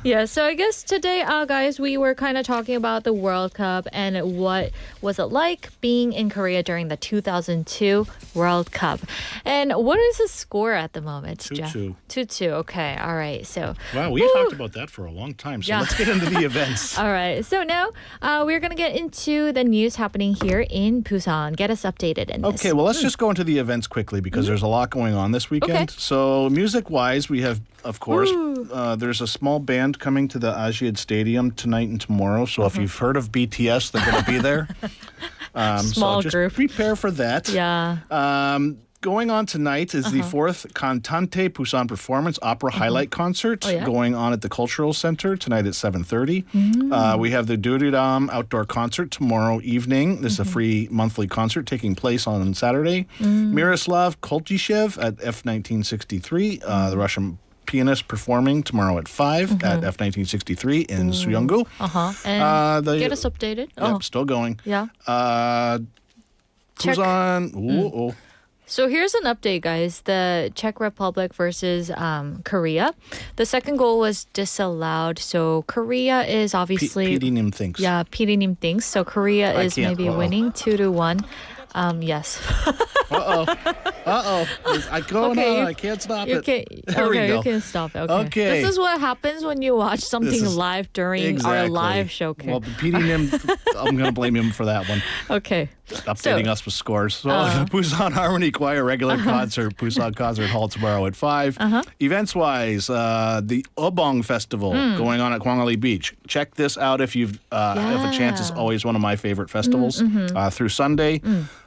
Speaker 3: Yeah, so I guess today, guys, we were kind of talking about the World Cup and what was it like being in Korea during the 2002 World Cup. And what is the score at the moment, Jeff?
Speaker 6: 2-2.
Speaker 3: 2-2, okay, all right. So,
Speaker 6: wow, we talked about that for a long time, so let's get into the events.
Speaker 3: All right, so now we're going to get into the news happening here in Busan. Get us updated in this.
Speaker 6: Okay, well, let's just go into the events quickly because there's a lot going on this weekend.
Speaker 3: Okay.
Speaker 6: So music-wise, we have, of course, there's a small band coming to the Azad Stadium tonight and tomorrow. So if you've heard of BTS, they're going to be there.
Speaker 3: Small
Speaker 6: so just
Speaker 3: group.
Speaker 6: prepare for that.
Speaker 3: Yeah.
Speaker 6: going on tonight is the fourth Cantante Busan Performance Opera Highlight Concert going on at the Cultural Center tonight at 7:30. We have the Duridam Outdoor Concert tomorrow evening. This is a free monthly concert taking place on Saturday. Miroslav Koltishev at F1963, the Russian pianist performing tomorrow at 5 at F1963 in Suyeonggu.
Speaker 3: And get us updated.
Speaker 6: Yep, still going.
Speaker 3: Yeah.
Speaker 6: Busan.
Speaker 3: So here's an update, guys. The Czech Republic versus Korea. The second goal was disallowed. So Korea is obviously...
Speaker 6: PD님 thinks.
Speaker 3: Yeah, PD님 thinks. So Korea is maybe winning 2-1. Yes.
Speaker 6: I go on. I can't stop it. There we go.
Speaker 3: You can stop. Okay. This is what happens when you watch something live during our live showcase.
Speaker 6: Well, PD님, I'm going to blame him for that one.
Speaker 3: Okay.
Speaker 6: Updating us with scores. So the Busan Harmony Choir regular concert, Busan Concert Hall tomorrow at 5. Events-wise, the Obong Festival going on at Kwangali Beach. Check this out if you've have a chance. It's always one of my favorite festivals through Sunday.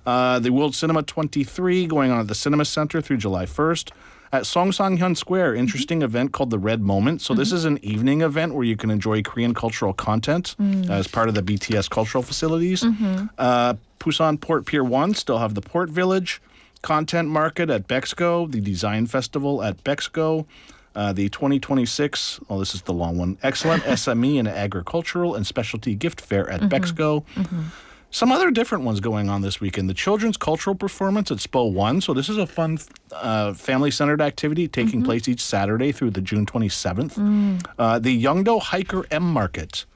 Speaker 6: The World Cinema 23 going on at the Cinema Center through July 1st. At Songsanghyeon Square, interesting event called The Red Moment. So this is an evening event where you can enjoy Korean cultural content as part of the BTS cultural facilities. Busan Port Pier 1 still have the Port Village. Content Market at Bexco. The Design Festival at Bexco. The 2026, this is the long one, Excellent SME and Agricultural and Specialty Gift Fair at Bexco. Some other different ones going on this weekend. The Children's Cultural Performance at SPO 1. So this is a fun family-centered activity taking place each Saturday through the June 27th. The Yeongdo Hiker M Market.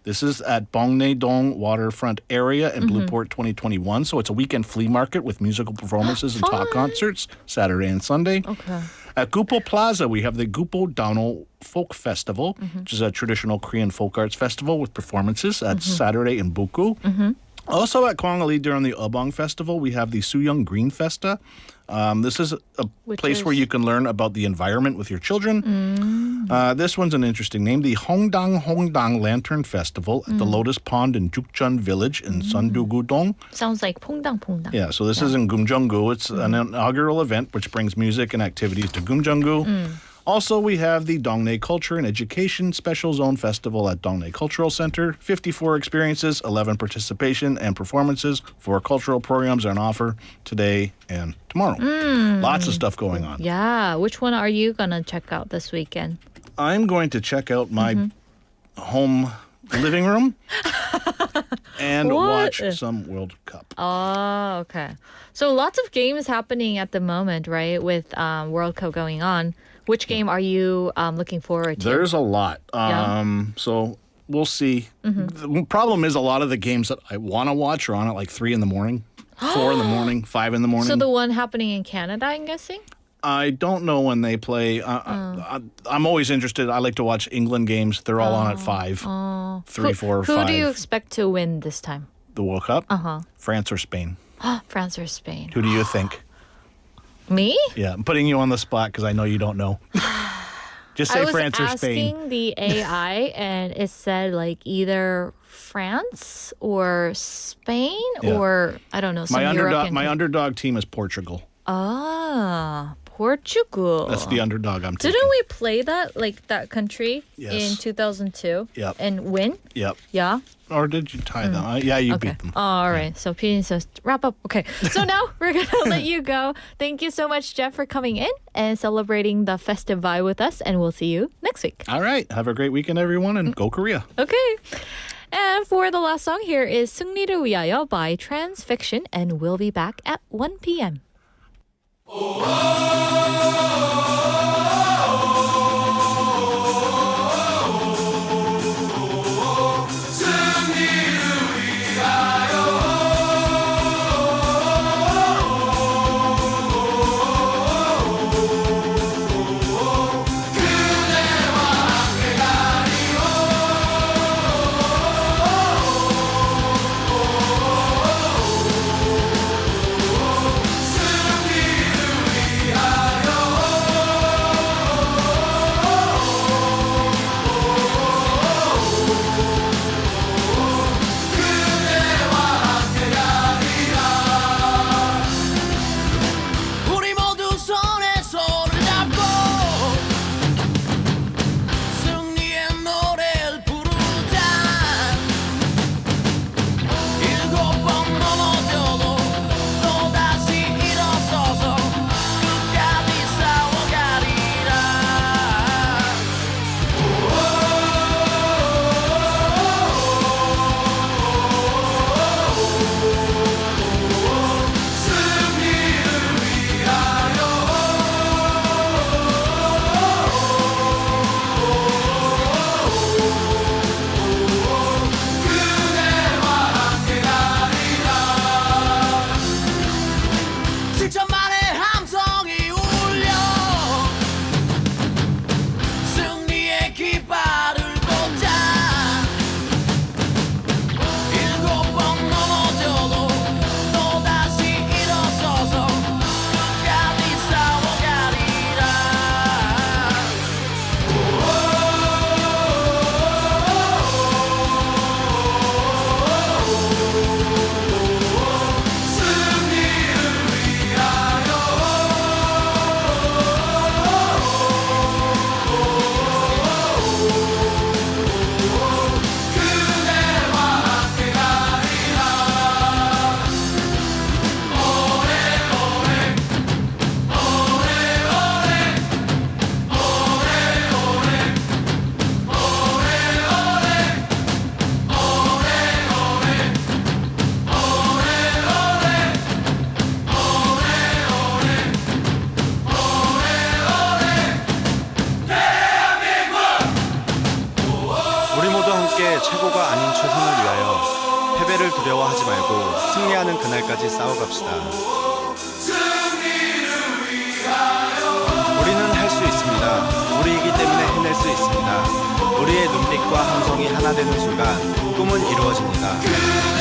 Speaker 6: This is at Bongnae-dong Waterfront Area in Blueport 2021. So it's a weekend flea market with musical performances and talk concerts Saturday and Sunday.
Speaker 3: Okay.
Speaker 6: At Gupo Plaza, we have the Gupo Dano Folk Festival, which is a traditional Korean folk arts festival with performances at Saturday in Buku. Also at Kwangali during the Obong Festival, we have the Suyong Green Festa. This is a place where you can learn about the environment with your children. This one's an interesting name, the Hongdang Lantern Festival at the Lotus Pond in Jukjeon Village in Sundu-gu-dong.
Speaker 3: Sounds like 퐁당.
Speaker 6: Yeah, so this is in Gumjeonggu. It's an inaugural event which brings music and activities to Gumjeonggu. Also, we have the Dongnae Culture and Education Special Zone Festival at Dongnae Cultural Center. 54 experiences, 11 participation and performances. 4 cultural programs are on offer today and tomorrow. Lots of stuff going on.
Speaker 3: Yeah. Which one are you going to check out this weekend?
Speaker 6: I'm going to check out my home living room and watch some World Cup.
Speaker 3: Oh, okay. So lots of games happening at the moment, right? With World Cup going on. Which game are you looking forward to?
Speaker 6: There's a lot. So we'll see. The problem is a lot of the games that I want to watch are on at like 3 in the morning, 4 in the morning, 5 in the morning.
Speaker 3: So the one happening in Canada, I'm guessing?
Speaker 6: I don't know when they play. I'm always interested. I like to watch England games. They're all on at 5, 3, 4, 5.
Speaker 3: Who do you expect to win this time?
Speaker 6: The World Cup? France or Spain?
Speaker 3: France or Spain?
Speaker 6: Who do you think?
Speaker 3: Me?
Speaker 6: Yeah, I'm putting you on the spot because I know you don't know. Just say France or Spain.
Speaker 3: I was asking the AI and it said like either France or Spain or I don't know. Some
Speaker 6: My underdog team is Portugal.
Speaker 3: Portugal.
Speaker 6: That's the underdog I'm taking.
Speaker 3: Didn't we play that country in 2002?
Speaker 6: Yep.
Speaker 3: And win?
Speaker 6: Yep.
Speaker 3: Yeah.
Speaker 6: Or did you tie them? Yeah, you beat them.
Speaker 3: All right. So Pini says wrap up. Okay. So now we're going to let you go. Thank you so much, Jeff, for coming in and celebrating the festive vibe with us. And we'll see you next week.
Speaker 6: All right. Have a great weekend, everyone, and go Korea.
Speaker 3: Okay. And for the last song, here is 승리를 위하여 by Transfiction. And we'll be back at 1 p.m.
Speaker 7: 아닌 최선을 위하여 패배를 두려워하지 말고 승리하는 그날까지 싸워갑시다. 우리는 할 수 있습니다. 우리이기 때문에 해낼 수 있습니다. 우리의 눈빛과 함성이 하나 되는 순간 꿈은 이루어집니다.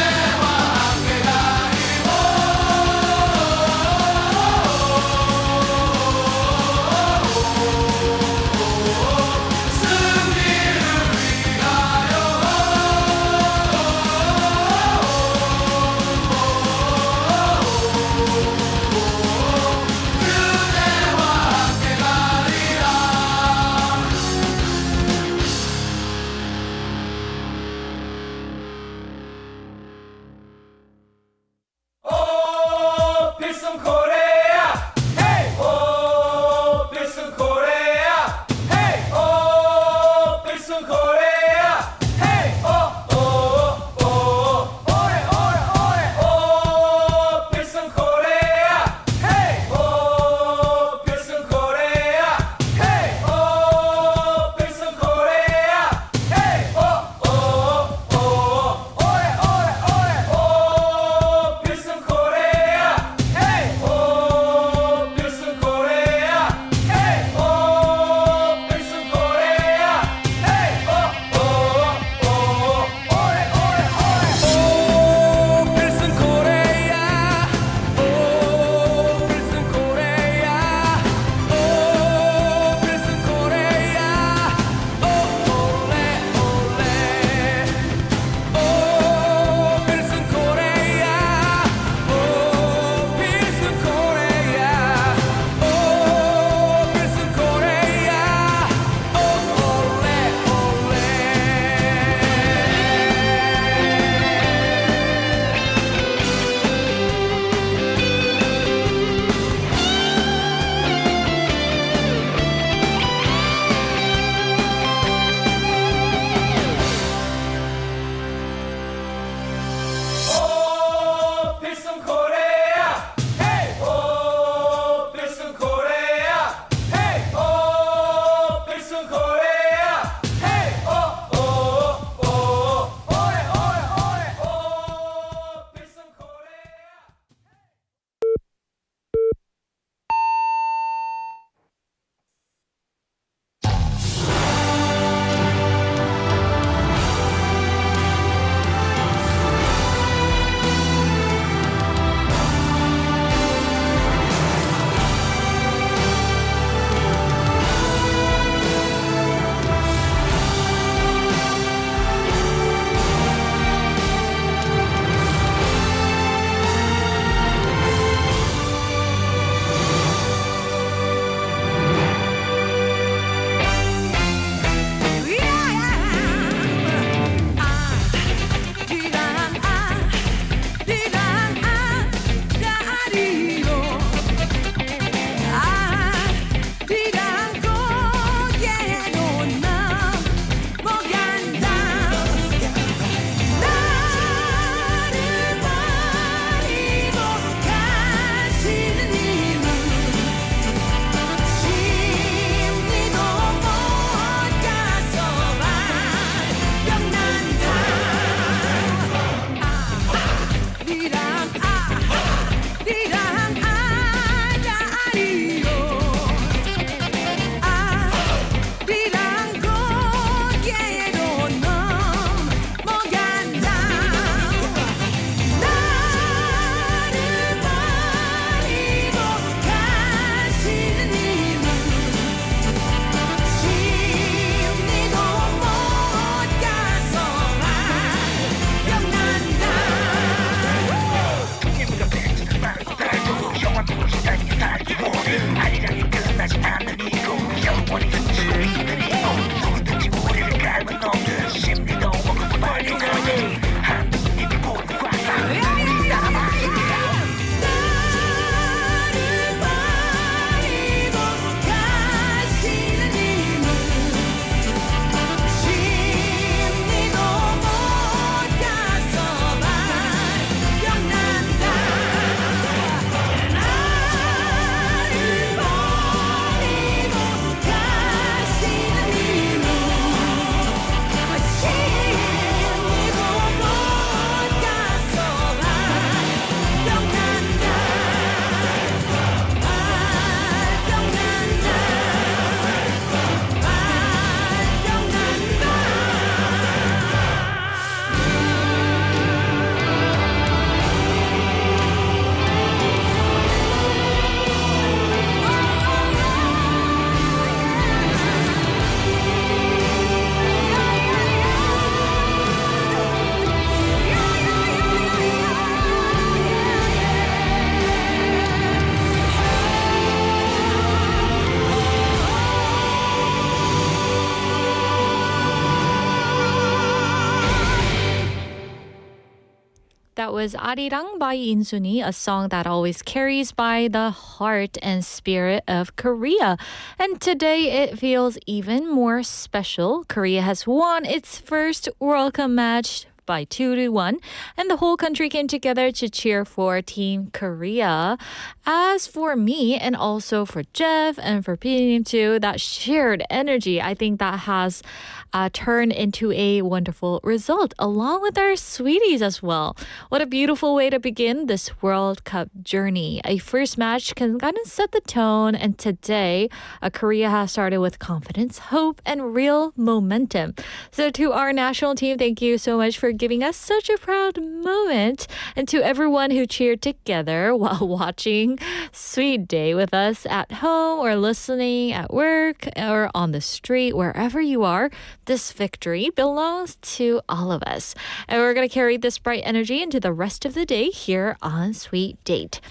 Speaker 3: That was 아리랑 by 인순이, a song that always carries by the heart and spirit of Korea. And today it feels even more special. Korea has won its first World Cup match by 2-1, and the whole country came together to cheer for Team Korea. As for me, and also for Jeff and for PD님 too, that shared energy, I think that has turned into a wonderful result, along with our sweeties as well. What a beautiful way to begin this World Cup journey. A first match can kind of set the tone, and today, Korea has started with confidence, hope, and real momentum. So to our national team, thank you so much for giving us such a proud moment. And to everyone who cheered together while watching Sweet Day with us at home or listening at work or on the street, wherever you are, this victory belongs to all of us. And we're going to carry this bright energy into the rest of the day here on Sweet Date.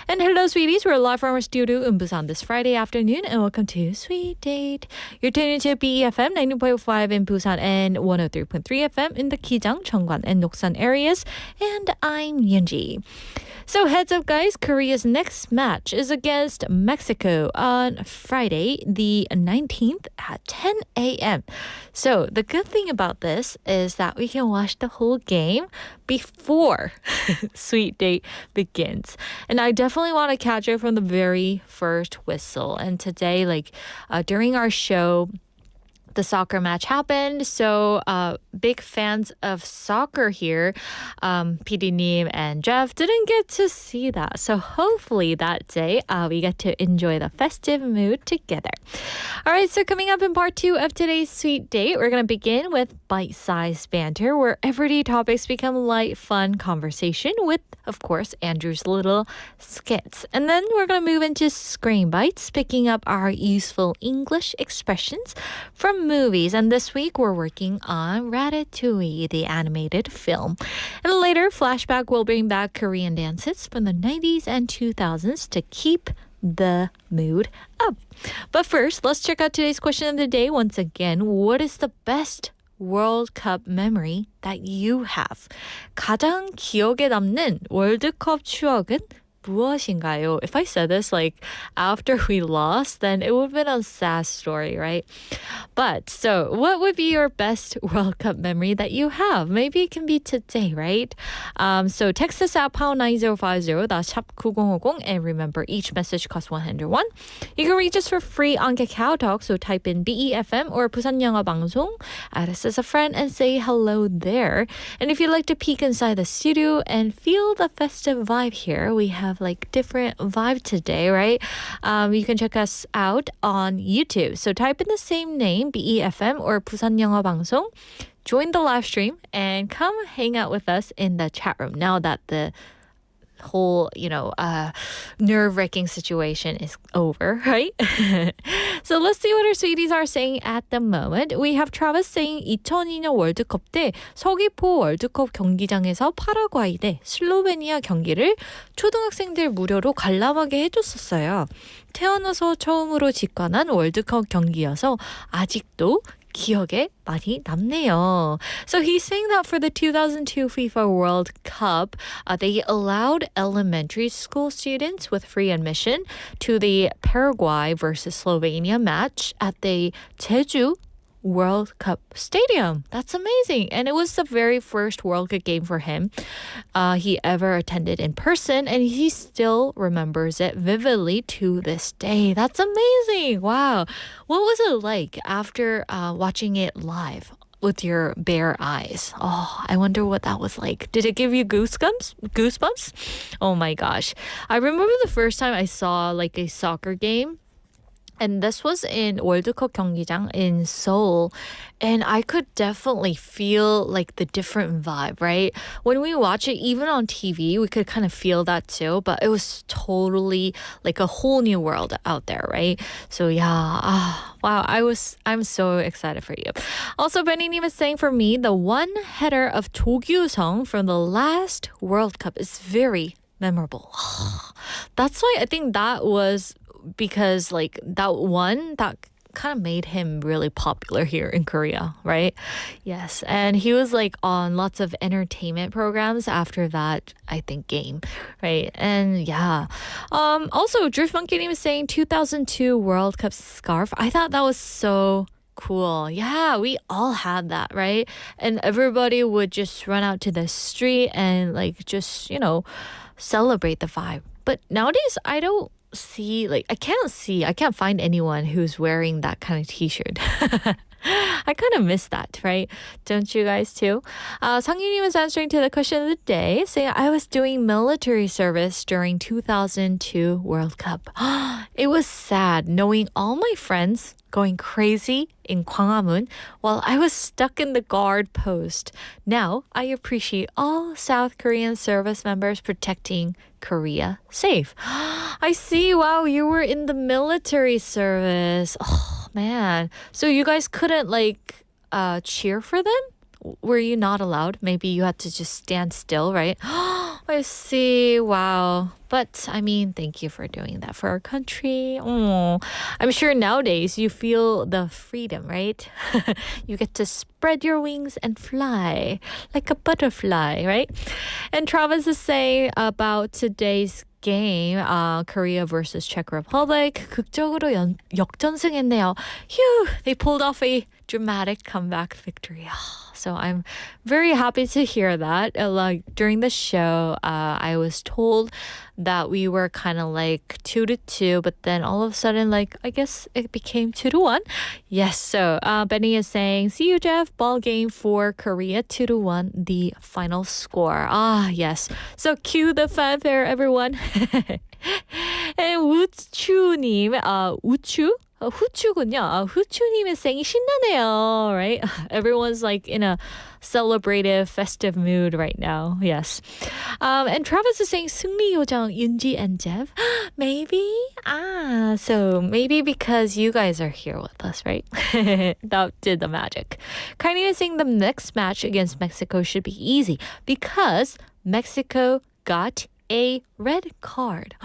Speaker 3: And hello, sweeties. We're live from our studio in Busan this Friday afternoon, and welcome to Sweet Date. You're tuning into BEFM 90.5 in Busan and 103.3 FM in the Kijang, Cheongwan, and Noksan areas. And I'm Yoonji. So heads up, guys, Korea's next match is against Mexico on Friday, the 19th at 10 a.m. So the good thing about this is that we can watch the whole game before Sweet Date begins. And I definitely want to catch it from the very first whistle. And today, during our show, the soccer match happened. So big fans of soccer here, PD님 and Jeff, didn't get to see that. So hopefully that day we get to enjoy the festive mood together. All right, so coming up in part 2 of today's Sweet Date, we're going to begin with bite-sized banter, where everyday topics become light, fun conversation with, of course, Andrew's little skits. And then we're going to move into Screen Bites, picking up our useful English expressions from movies. And this week we're working on Ratatouille, the animated film. And later, Flashback will bring back Korean dances from the 90s and 2000s to keep the mood up. But first, let's check out today's question of the day. Once again, what is the best World Cup memory that you have? 가장 기억에 남는 월드컵 추억은 무엇인가요? If I said this after we lost, then it would have been a sad story, right? But so what would be your best World Cup memory that you have? Maybe it can be today, right? So text us at pound 9050, that's 샵 9050, and remember each message costs 101. You can reach us for free on Kakao Talk, so type in BEFM or 부산영어방송, add us as a friend and say hello there. And if you'd like to peek inside the studio and feel the festive vibe here, we have different vibe today, right? You can check us out on YouTube. So type in the same name, BEFM or 부산영어방송. Join the live stream and come hang out with us in the chat room now that the whole, nerve-wracking situation is over, right? So let's see what our sweeties are saying at the moment. We have Travis saying 2002년 월드컵 때 서귀포 월드컵 경기장에서 파라과이 대 슬로베니아 경기를 초등학생들 무료로 관람하게 해줬었어요. 태어나서 처음으로 직관한 월드컵 경기여서 아직도 기억에 많이 남네요. So he's saying that for the 2002 FIFA World Cup, they allowed elementary school students with free admission to the Paraguay versus Slovenia match at the Jeju World Cup Stadium. That's amazing. And it was the very first World Cup game for him he ever attended in person, and he still remembers it vividly to this day. That's amazing. Wow. What was it like after watching it live with your bare eyes? Oh, I wonder what that was like. Did it give you goosebumps? Oh my gosh. I remember the first time I saw a soccer game. And this was in 월드컵 경기장 in Seoul. And I could definitely feel the different vibe, right? When we watch it, even on TV, we could kind of feel that too. But it was totally a whole new world out there, right? So yeah, wow, I'm so excited for you. Also, Benny was saying for me, the one header of 조규성 from the last World Cup is very memorable. That's why I think that was because that kind of made him really popular here in Korea, right? Yes, and he was like on lots of entertainment programs after that, I think, game, right? And yeah. Also, Drift Monkey was saying 2002 World Cup scarf. I thought that was so cool. Yeah, we all had that, right? And everybody would just run out to the street and like just, you know, celebrate the vibe. But nowadays, I don't see, like, I can't find anyone who's wearing that kind of t-shirt. I kind of miss that, right? Don't you guys too? Sang-Yuni was answering to the question of the day, saying, I was doing military service during 2002 World Cup. It was sad knowing all my friends going crazy in Gwanghwamun while I was stuck in the guard post. Now, I appreciate all South Korean service members protecting Korea safe. I see. Wow, you were in the military service. Oh, man. So you guys couldn't like cheer for them? Were you not allowed? Maybe you had to just stand still, right? I see. Wow. But I mean, thank you for doing that for our country. Oh, I'm sure nowadays you feel the freedom, right? You get to spread your wings and fly like a butterfly, right? And Travis is saying about today's game, Korea versus Czech Republic. 극적으로 역전승했네요. Phew, they pulled off a dramatic comeback victory. So I'm very happy to hear that. Like during the show, I was told that we were kind of like 2-2, but then all of a sudden, like I guess it became 2-1. Yes. So Benny is saying, "See you, Jeff. Ball game for Korea 2-1. The final score." Ah, yes. So cue the fanfare, everyone. And 우추님, 우추? 후추군요. 후추님의 생이 신나네요, right? Everyone's like in a celebrative, festive mood right now. Yes. And Travis is saying 승리 요정 윤지 and Jeff. Maybe? So maybe because you guys are here with us, right? That did the magic. Kylie is saying the next match against Mexico should be easy because Mexico got a red card.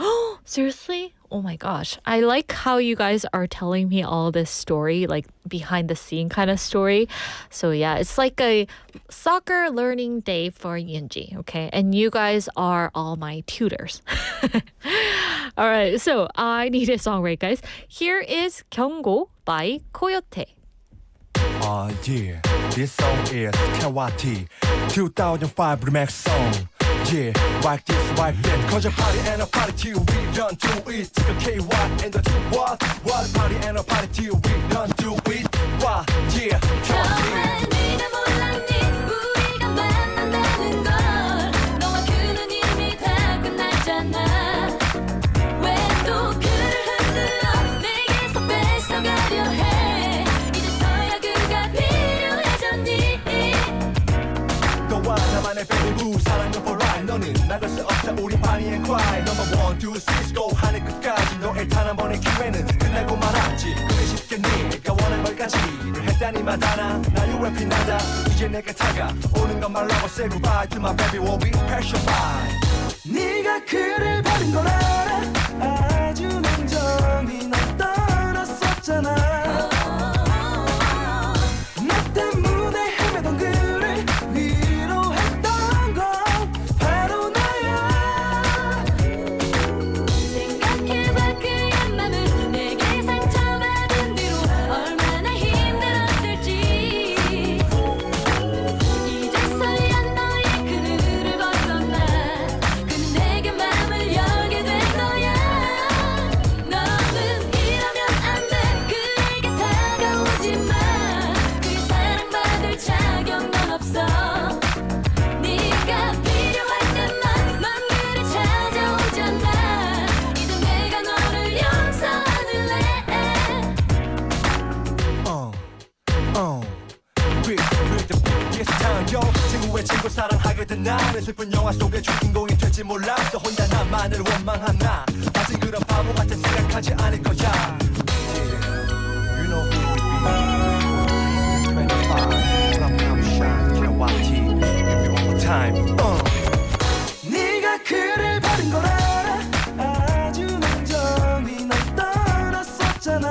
Speaker 3: Seriously? Oh my gosh. I like how you guys are telling me all this story, like behind the scene kind of story. So yeah, it's like a soccer learning day for Yunji, okay? And you guys are all my tutors. All right, so I need a song, right, guys? Here is 경고 by Coyote.
Speaker 8: Oh yeah, this song is Kawati 2005 remix song. Yeah, like this, like that. Cause a party and a party till we done do it. To the KY and the two what a party and a party till we done do it. Why? Yeah, Kawati.
Speaker 5: 네가 몰랐니 우리가 만난다는 걸 너와 그는 이미 다 끝났잖아 왜 또 그를 흔들어 내게서 뺏어가려 해 이제서야 그가 필요해졌니
Speaker 8: 너와 나만의 baby boo 사랑은 for life 너는 나갈 수 없어 우리 party and cry Number 1, 2, 3 go 하늘 끝까지 너의 단 한 번의 기회는 끝나고 말았지 그래 쉽게 네가 원한 걸까지를 했다니 마다나 나 you rapping 나다 이제 내가 다가오는 건 말라고 say goodbye to my baby we'll be passion by 네가 그를 버린 걸 알아 아주 냉정히 날 떠났었잖아 나 때문에 헤매던 그를 위로했던 건 바로 나야
Speaker 5: 생각해봐 그의 맘을 내게 상처받은 뒤로 얼마나 힘들었을지 이제서야 너의 그늘을 벗어나 그는 내게 맘을 열게 된 거야 너는 이러면 안 돼 그에게 다가오지 마 그의 사랑받을 자격 넌 없어 네가 필요할 때만 넌 그를 찾아오잖아 이제 내가 너를 용서하늘래
Speaker 8: This time yo 친구의 친구 사랑하게 된 나는 슬픈 영화 속의 주인공이 될지 몰랐어 혼자 나만을 원망한 나 아직 그런 바보 같은 생각하지 않을 거야 You know who we be 25 I'm shine Kawati Give me one more time 네가 그를 버린 걸 알아 아주 냉정히 날 떠났었잖아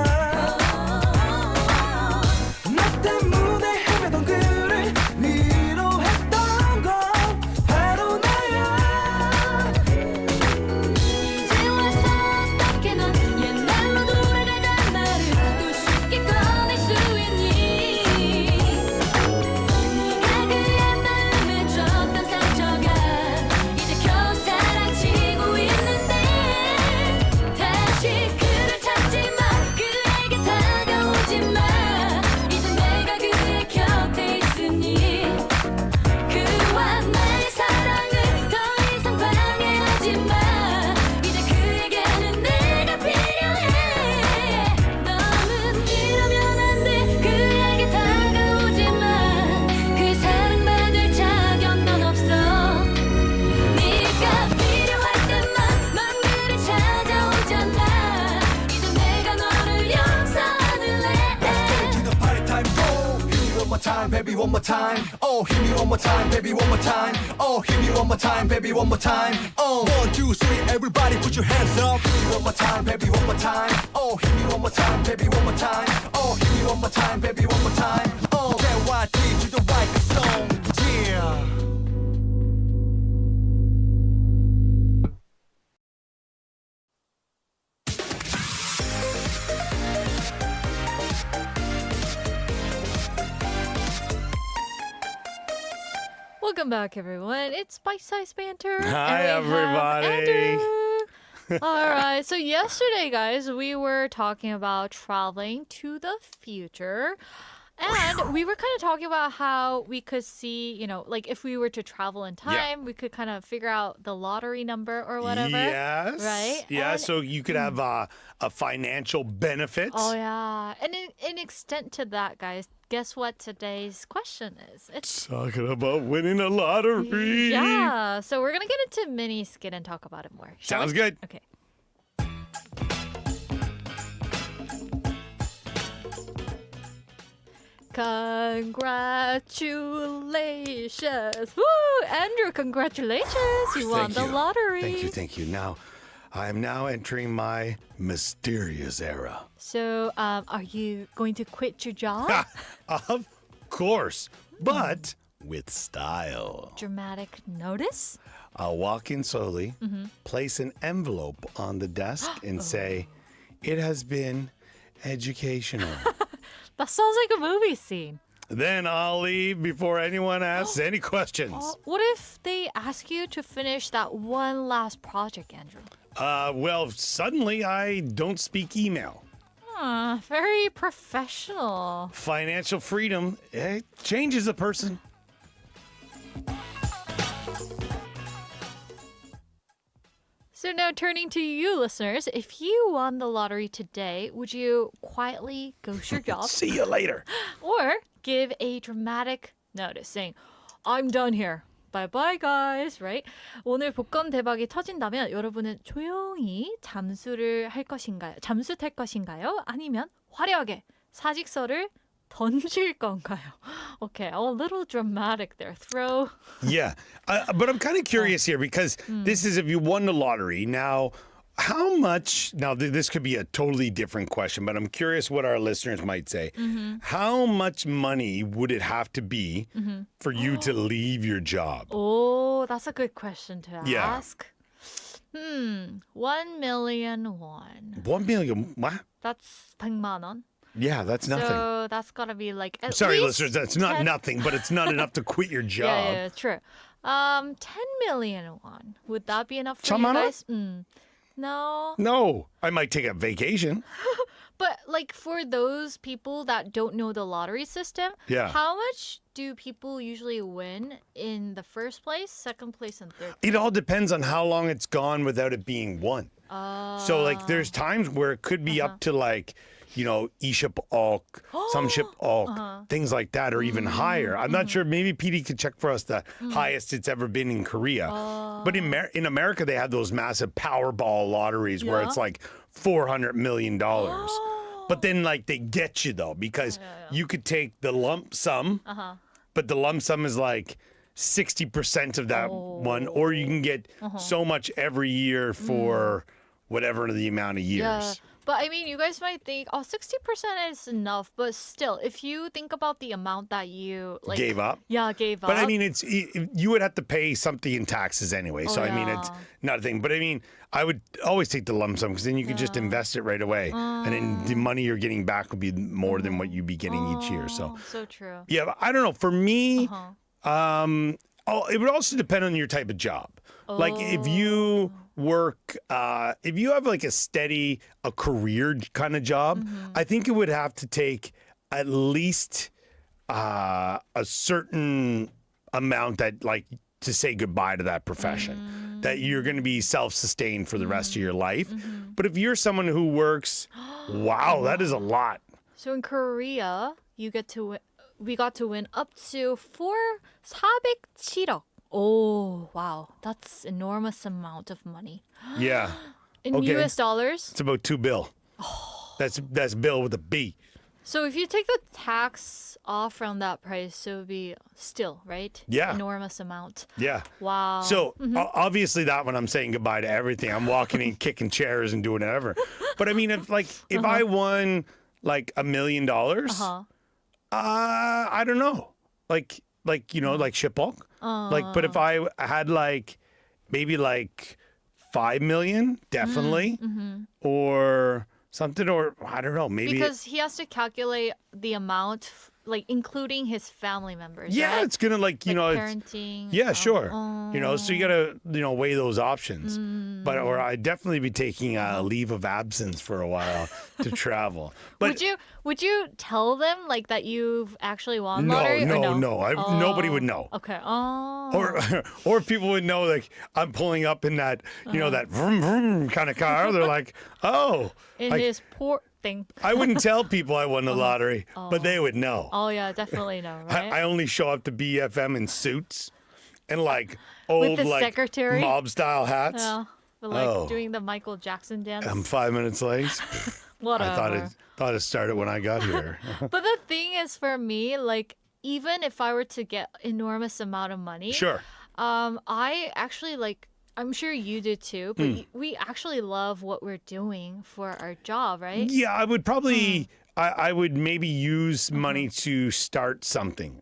Speaker 8: time. Oh, hit me one more time, baby, one more time. Oh, hit me one more time, baby, one more time. Oh, 1, 2, 3, everybody put your hands up. Hit me one more time, baby, one more time. Oh, hit me one more time, baby, one more time. Oh, hit me one more time, baby, one more time. Oh, get YT to the right song, yeah.
Speaker 3: Welcome back, everyone. It's Sized Banter.
Speaker 9: Hi,
Speaker 3: and we have
Speaker 9: everybody.
Speaker 3: Andrew. All right. So yesterday, guys, we were talking about traveling to the future. And we were kind of talking about how we could see, you know, like if we were to travel in time, we could kind of figure out the lottery number or whatever.
Speaker 9: Yes.
Speaker 3: Right?
Speaker 9: Yeah,
Speaker 3: And-
Speaker 9: so you could have a financial benefit.
Speaker 3: Oh, yeah. And in extent to that, guys, guess what today's question is? It's
Speaker 9: Talking about winning a lottery.
Speaker 3: yeah. So we're going to get into mini skit and talk about it more. Shall
Speaker 9: Sounds
Speaker 3: we?
Speaker 9: good.
Speaker 3: Okay. Congratulations. Woo! Andrew, congratulations. You won the lottery.
Speaker 9: Thank you. Now, I am now entering my mysterious era.
Speaker 3: So, are you going to quit your job?
Speaker 9: Of course, but with style.
Speaker 3: Dramatic notice?
Speaker 9: I'll walk in slowly, place an envelope on the desk, and say, "It has been educational."
Speaker 3: That sounds like a movie scene.
Speaker 9: Then I'll leave before anyone asks any questions.
Speaker 3: What if they ask you to finish that one last project, Andrew?
Speaker 9: Well, suddenly I don't speak email.
Speaker 3: Very professional.
Speaker 9: Financial freedom, it changes a person.
Speaker 3: So now turning to you, listeners, if you won the lottery today, would you quietly ghost your job
Speaker 9: See you later.
Speaker 3: or give a dramatic notice saying, I'm done here. Bye-bye, guys. Right? 오늘 복권 대박이 터진다면 여러분은 조용히 잠수 탈 것인가요? 아니면 화려하게 사직서를 던질 건가요? Okay, a little dramatic there. Throw.
Speaker 9: Yeah, but I'm kind of curious here because this is if you won the lottery. Now, how much? Now, this could be a totally different question, but I'm curious what our listeners might say. How much money would it have to be for you to leave your job?
Speaker 3: Oh, that's a good question to
Speaker 9: Yeah.
Speaker 3: ask. 1 million won.
Speaker 9: 1 million? What?
Speaker 3: That's 100만 원.
Speaker 9: Yeah, that's nothing.
Speaker 3: So that's gotta be like at
Speaker 9: Sorry,
Speaker 3: least
Speaker 9: listeners, that's not
Speaker 3: 10
Speaker 9: nothing, but it's not enough to quit your job.
Speaker 3: Yeah, true. 10 million won. Would that be enough for you
Speaker 9: 천만 원?
Speaker 3: guys? No.
Speaker 9: No, I might take a vacation.
Speaker 3: But like for those people that don't know the lottery system,
Speaker 9: Yeah.
Speaker 3: how much do people usually win in the first place, second place, and third?
Speaker 9: It all depends on how long it's gone without it being won. So like there's times where it could be up to like, you know, 20억, 30억, things like that, or even higher. I'm not sure. Maybe PD could check for us the highest it's ever been in Korea. But in America, they have those massive Powerball lotteries where it's like $400 million. But then like they get you though, because you could take the lump sum, but the lump sum is like 60% of that one, or you can get so much every year for whatever the amount of years.
Speaker 3: Yeah. But I mean, you guys might think, 60% is enough. But still, if you think about the amount that you like
Speaker 9: Gave up?
Speaker 3: Yeah, gave up.
Speaker 9: But I mean, you would have to pay something in taxes anyway. So I mean, it's not a thing. But I mean, I would always take the lump sum because then you could just invest it right away, and then the money you're getting back would be more than what you'd be getting each year. So
Speaker 3: true.
Speaker 9: yeah, but I don't know. For me, it would also depend on your type of job. Like if you work, if you have like a career kind of job, I think it would have to take at least a certain amount that like to say goodbye to that profession, that you're going to be self-sustained for the rest of your life. But if you're someone who works, wow, that is a lot.
Speaker 3: So in Korea, we got to win up to 407억. Oh, wow. That's enormous amount of money.
Speaker 9: Yeah.
Speaker 3: In
Speaker 9: Okay.
Speaker 3: US dollars?
Speaker 9: It's about $2 billion. That's Bill with a B.
Speaker 3: So if you take the tax off from that price, it would be still, right?
Speaker 9: Yeah.
Speaker 3: Enormous amount.
Speaker 9: Yeah.
Speaker 3: Wow.
Speaker 9: So obviously that one I'm saying goodbye to everything. I'm walking in, kicking chairs and doing whatever. But I mean, if I won like $1 million, I don't know. Like Shipok. But if I had maybe 5 million, definitely. Or something, or I don't know, maybe
Speaker 3: because he has to calculate the amount, including his family members.
Speaker 9: Yeah,
Speaker 3: right?
Speaker 9: it's gonna
Speaker 3: parenting.
Speaker 9: Yeah, sure. So you gotta weigh those options. But or I'd definitely be taking a leave of absence for a while to travel. But
Speaker 3: would you tell them that you've actually won lottery?
Speaker 9: No.
Speaker 3: No.
Speaker 9: Nobody would know.
Speaker 3: Okay.
Speaker 9: Or people would know I'm pulling up in that that vroom vroom kind of car. They're like, oh.
Speaker 3: In his port thing.
Speaker 9: I wouldn't tell people I won the lottery, but they would know.
Speaker 3: Oh yeah, definitely know, right?
Speaker 9: I only show up to BFM in suits and old
Speaker 3: with the secretary
Speaker 9: mob style hats.
Speaker 3: Yeah, but doing the Michael Jackson dance.
Speaker 9: I'm 5 minutes late.
Speaker 3: Whatever.
Speaker 9: I thought it started when I got here.
Speaker 3: But the thing is, for me, even if I were to get enormous amount of money,
Speaker 9: Sure.
Speaker 3: I actually I'm sure you do too, but we actually love what we're doing for our job, right?
Speaker 9: Yeah, I would probably, I would maybe use money to start some kind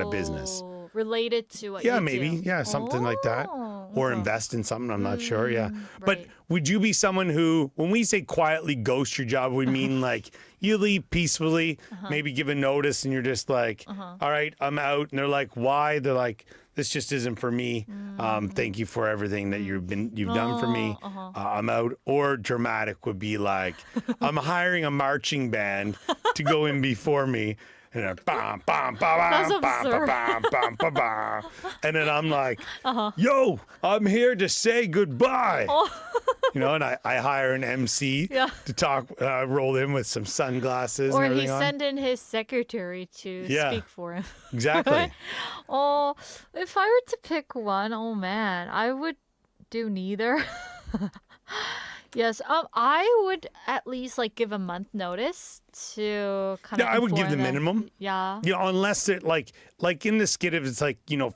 Speaker 9: of business.
Speaker 3: Related to what
Speaker 9: Yeah,
Speaker 3: you
Speaker 9: maybe.
Speaker 3: do.
Speaker 9: Yeah, something like that. Or invest in something, I'm not sure. Yeah. But
Speaker 3: right.
Speaker 9: would you be someone who, when we say quietly ghost your job, we mean you leave peacefully, maybe give a notice and you're just all right, I'm out. And they're like, why? They're like, this just isn't for me. Thank you for everything that you've done for me. I'm out. Or dramatic would be I'm hiring a marching band to go in before me. And then, bam, bam, bam, bam, bam, bam, bam, bam, bam. And then I'm like, yo, I'm here to say goodbye. And I hire an MC to talk, roll in with some sunglasses
Speaker 3: or
Speaker 9: and
Speaker 3: he
Speaker 9: everything on.
Speaker 3: send in his secretary to speak for him.
Speaker 9: Exactly.
Speaker 3: If I were to pick one, oh man, I would do neither. Yes, I would at least give a month notice to kind of.
Speaker 9: Yeah, I would give the
Speaker 3: inform them.
Speaker 9: minimum.
Speaker 3: Yeah.
Speaker 9: Unless it like in the skit, if it's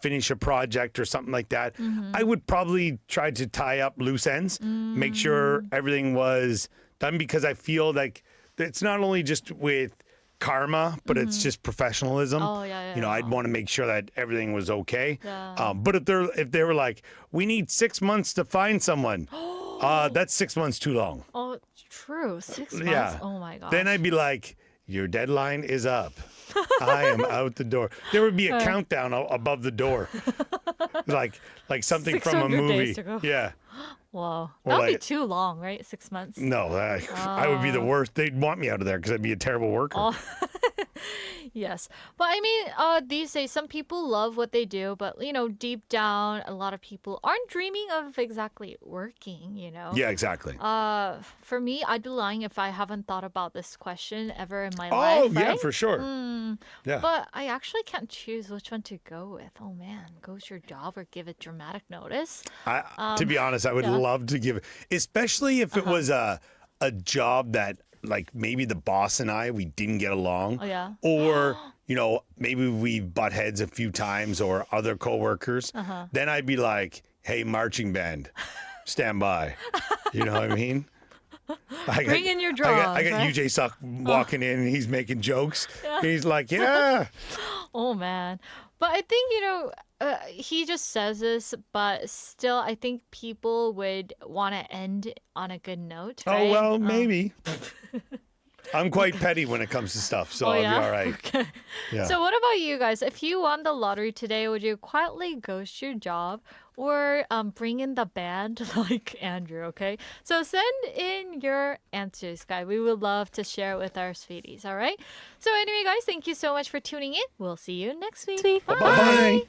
Speaker 9: finish a project or something like that, I would probably try to tie up loose ends, make sure everything was done, because I feel like it's not only just with karma, but it's just professionalism.
Speaker 3: Oh yeah.
Speaker 9: I'd want to make sure that everything was okay.
Speaker 3: Yeah.
Speaker 9: But if they were like, we need 6 months to find someone. That's 6 months too long.
Speaker 3: Oh, true. 6 months.
Speaker 9: Yeah.
Speaker 3: Oh my gosh.
Speaker 9: Then I'd be like, your deadline is up. I am out the door. There would be a countdown above the door, like something from a
Speaker 3: 600
Speaker 9: movie.
Speaker 3: days to go.
Speaker 9: Yeah.
Speaker 3: Wow.
Speaker 9: Or
Speaker 3: That would be too long, right? 6 months.
Speaker 9: No, I would be the worst. They'd want me out of there because I'd be a terrible worker.
Speaker 3: Yes. But I mean, these days, some people love what they do, but, deep down, a lot of people aren't dreaming of exactly working,
Speaker 9: Yeah, exactly.
Speaker 3: For me, I'd be lying if I haven't thought about this question ever in my
Speaker 9: Oh,
Speaker 3: life,
Speaker 9: yeah,
Speaker 3: right?
Speaker 9: for sure. Yeah.
Speaker 3: But I actually can't choose which one to go with. Oh, man. Ghost your job or give it dramatic notice?
Speaker 9: To be honest, I would love to give it, especially if it was a job that, maybe the boss and we didn't get along.
Speaker 3: Oh, yeah.
Speaker 9: Or, maybe we butt heads a few times, or other coworkers. Then I'd be like, hey, marching band, stand by. You know what I mean?
Speaker 3: Bring in your drums.
Speaker 9: I got
Speaker 3: right?
Speaker 9: UJ Suck walking in and he's making jokes. And he's like, yeah.
Speaker 3: Oh, man. But I think, he just says this, but still, I think people would want to end on a good note. Right?
Speaker 9: Oh, well, maybe. I'm quite petty when it comes to stuff, so I'll be all right.
Speaker 3: Okay.
Speaker 9: Yeah.
Speaker 3: So what about you guys? If you won the lottery today, would you quietly ghost your job or bring in the band like Andrew, okay? So send in your answers, guys. We would love to share it with our sweeties, all right? So anyway, guys, thank you so much for tuning in. We'll see you next week. Bye.
Speaker 9: Bye.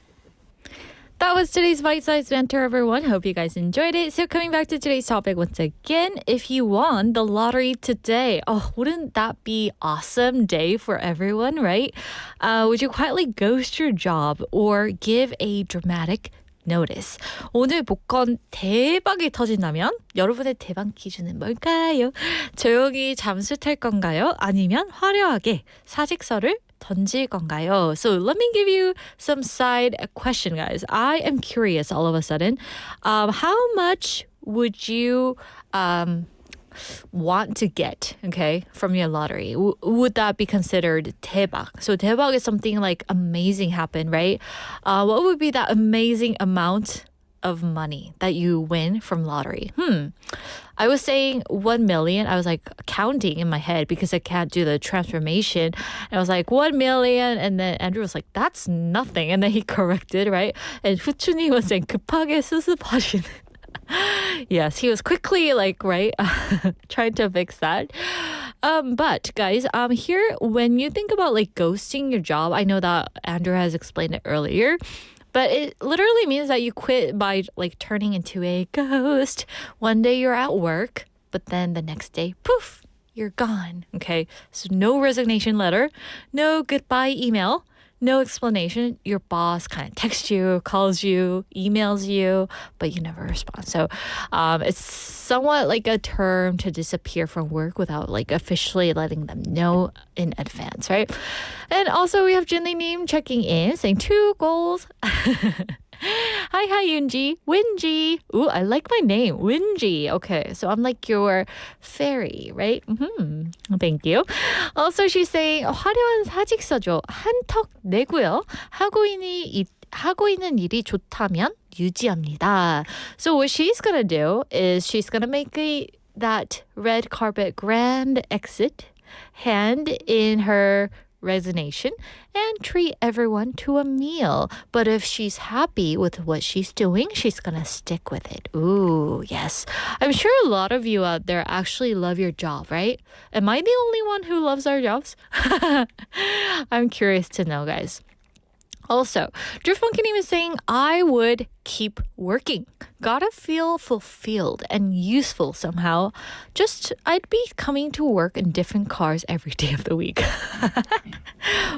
Speaker 3: That was today's Bite-Sized Banter, everyone. Hope you guys enjoyed it. So coming back to today's topic once again, if you won the lottery today, wouldn't that be awesome day for everyone, right? Would you quietly ghost your job or give a dramatic notice. 오늘 복권 대박이 터진다면 여러분의 대박 기준은 뭘까요? 조용히 잠수 탈 건가요? 아니면 화려하게 사직서를 던질 건가요? So let me give you some side question, guys. I am curious all of a sudden. How much would you want to get, okay, from your lottery? Would that be considered 대박? So 대박 is something like amazing happened, right? What would be that amazing amount of money that you win from lottery? I was saying 1 million. I was like counting in my head because I can't do the transformation. And I was like 1 million. And then Andrew was like, that's nothing. And then he corrected, right? And 후춘이 was saying 급하게 수습하시는. Yes, he was quickly like, right, trying to fix that. But guys, here, when you think about like ghosting your job, I know that Andrew has explained it earlier, but it literally means that you quit by like turning into a ghost. One day you're at work, but then the next day, poof, you're gone. Okay, so no resignation letter, no goodbye email. No explanation. Your boss kind of texts you, calls you, emails you, but you never respond. So it's somewhat like a term to disappear from work without like officially letting them know in advance, right? And also we have Jinli-님 checking in, saying 2 goals. Hi, Yoonji. Winji. Ooh, I like my name. Winji. Okay, so I'm like your fairy, right? Thank you. Also, she's saying 화려한 사직서죠. 한턱 내고요. 하고 있는 일이 좋다면 유지합니다. So what she's gonna do is she's gonna make that red carpet grand exit, hand in her resignation, and treat everyone to a meal. But if she's happy with what she's doing, she's gonna stick with it. Ooh, yes. I'm sure a lot of you out there actually love your job, right? Am I the only one who loves our jobs? I'm curious to know, guys. Also, Driftmonkey is saying, I would keep working. Gotta feel fulfilled and useful somehow. Just, I'd be coming to work in different cars every day of the week.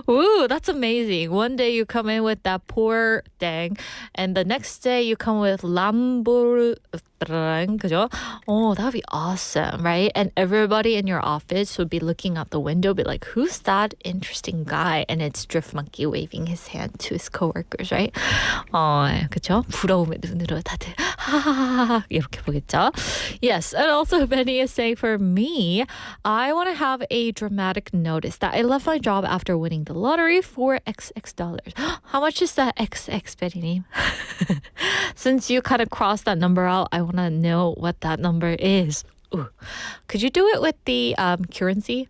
Speaker 3: Ooh, that's amazing. One day you come in with that poor thing, and the next day you come with Lamborghini. 그죠? Oh, that'd be awesome, right? And everybody in your office would be looking out the window, be like, who's that interesting guy? And it's Drift Monkey waving his hand to his coworkers, right? 그죠? 부러움의 눈으로 다들 하하하하 이렇게 보겠죠? Yes, and also Benny is saying for me, I want to have a dramatic notice that I left my job after winning the lottery for XX dollars. How much is that XX, Benny? Since you kind of crossed that number out, I want to know what that number is. Ooh. Could you do it with the currency?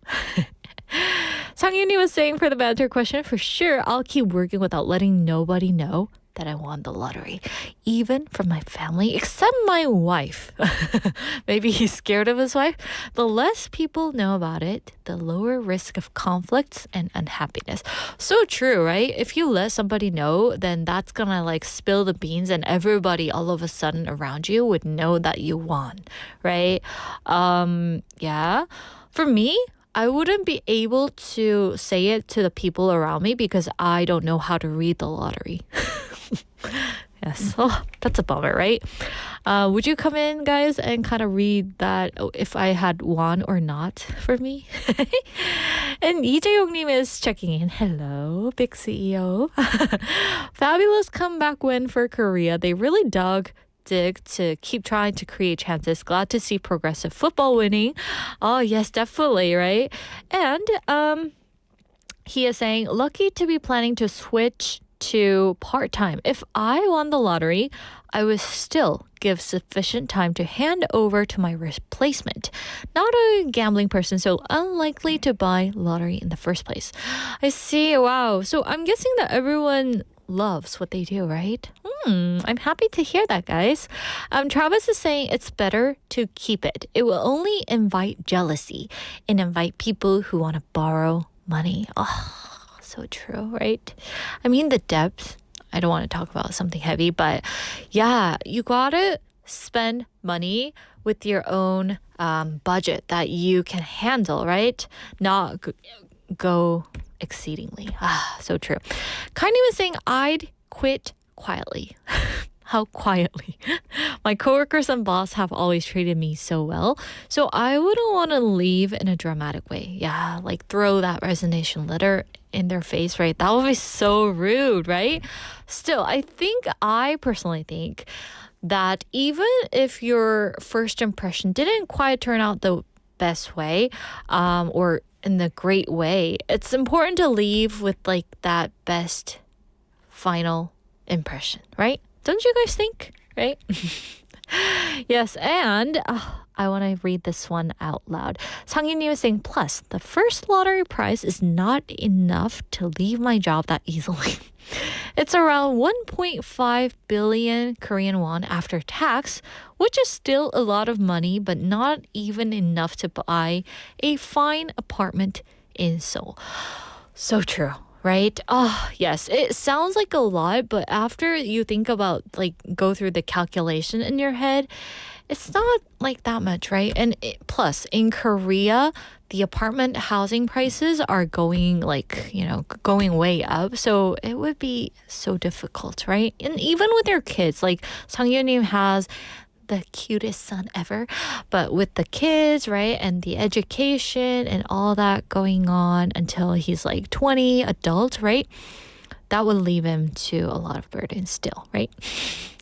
Speaker 3: Sangyuni was saying for the banter question, for sure, I'll keep working without letting nobody know that I won the lottery, even from my family, except my wife. Maybe he's scared of his wife. The less people know about it, the lower risk of conflicts and unhappiness. So true, right? If you let somebody know, then that's gonna like spill the beans and everybody all of a sudden around you would know that you won, right? Yeah. For me, I wouldn't be able to say it to the people around me because I don't know how to read the lottery. Yes. Oh, that's a bummer, right? Would you come in, guys, and kind of read that if I had won or not for me? And 이재용님 is checking in. Hello, big CEO. Fabulous comeback win for Korea. They really dig to keep trying to create chances. Glad to see progressive football winning. Oh, yes, definitely, right? And he is saying, lucky to be planning to switch to part-time. If I won the lottery, I would still give sufficient time to hand over to my replacement. Not a gambling person, so unlikely to buy lottery in the first place. I see. Wow. So I'm guessing that everyone loves what they do, right? I'm happy to hear that, guys. Travis is saying it's better to keep it. It will only invite jealousy and invite people who want to borrow money. Oh, so true, right? I mean, the depth. I don't want to talk about something heavy, but yeah, you gotta spend money with your own budget that you can handle, right? Not go exceedingly. So true. Kind of was saying I'd quit quietly. How quietly. My coworkers and boss have always treated me so well, so I wouldn't want to leave in a dramatic way. Yeah, like throw that resignation letter in their face, right? That would be so rude, right? Still, I personally think that even if your first impression didn't quite turn out the best way, or in the great way, it's important to leave with like that best final impression, right? Don't you guys think? Right? Yes, and I want to read this one out loud. 상인님 is saying, plus, the first lottery prize is not enough to leave my job that easily. It's around 1.5 billion Korean won after tax, which is still a lot of money, but not even enough to buy a fine apartment in Seoul. So true. Right? Oh, yes. It sounds like a lot, but after you think about, like, go through the calculation in your head, it's not like that much, right? And plus, in Korea, the apartment housing prices are going, like, going way up. So it would be so difficult, right? And even with your kids, like, Sang-Yeonim has the cutest son ever, but with the kids, right, and the education and all that going on until he's like 20 adult, right, that would leave him to a lot of burden still, right?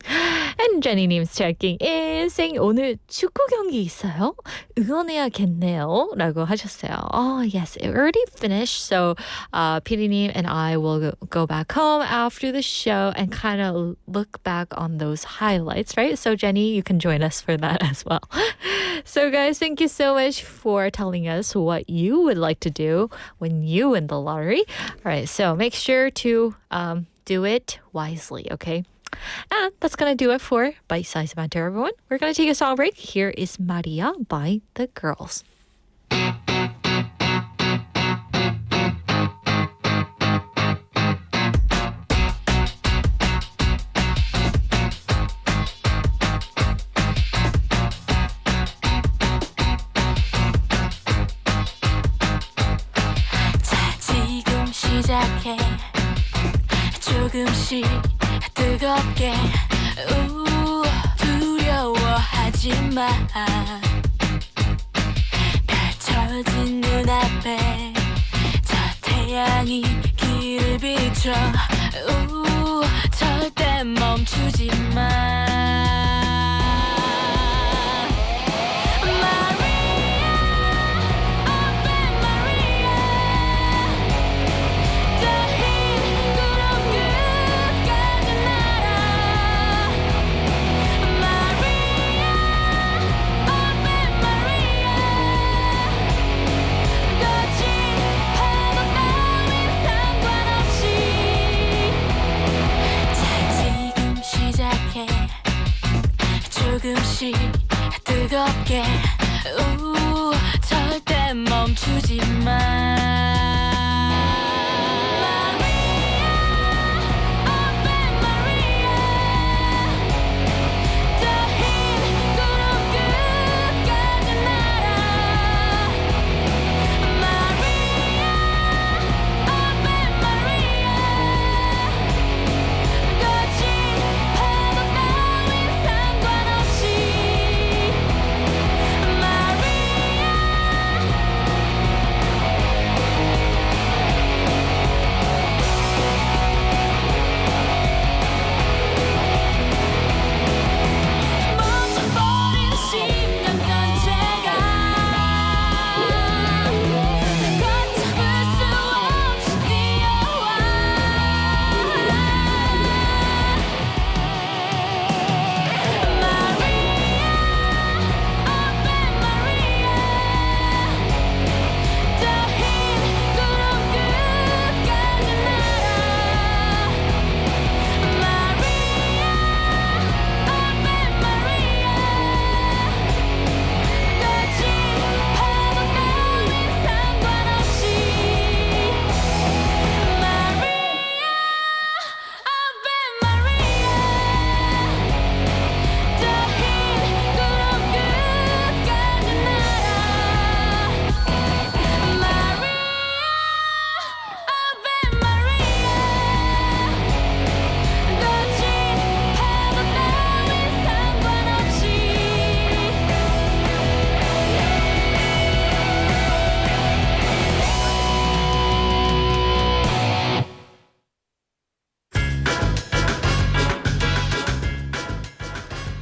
Speaker 3: And Jenny님's checking in saying 오늘 축구 경기 있어요? 응원해야겠네요 라고 하셨어요. Oh yes, it already finished, so PD님 and I will go back home after the show and kind of look back on those highlights, right? So Jenny, you can join us for that as well. So guys, thank you so much for telling us what you would like to do when you win the lottery. All right, so make sure to do it wisely, okay? And that's going to do it for Bite-Sized Banter, everyone. We're going to take a song break. Here is Maria by The Girls.
Speaker 5: 자, 지금 시작해. 조금씩 뜨겁게 두려워하지 마. 펼쳐진 눈앞에 저 태양이 길을 비춰 절대 멈추지 마. 조금씩 뜨겁게 절대 멈추지 마.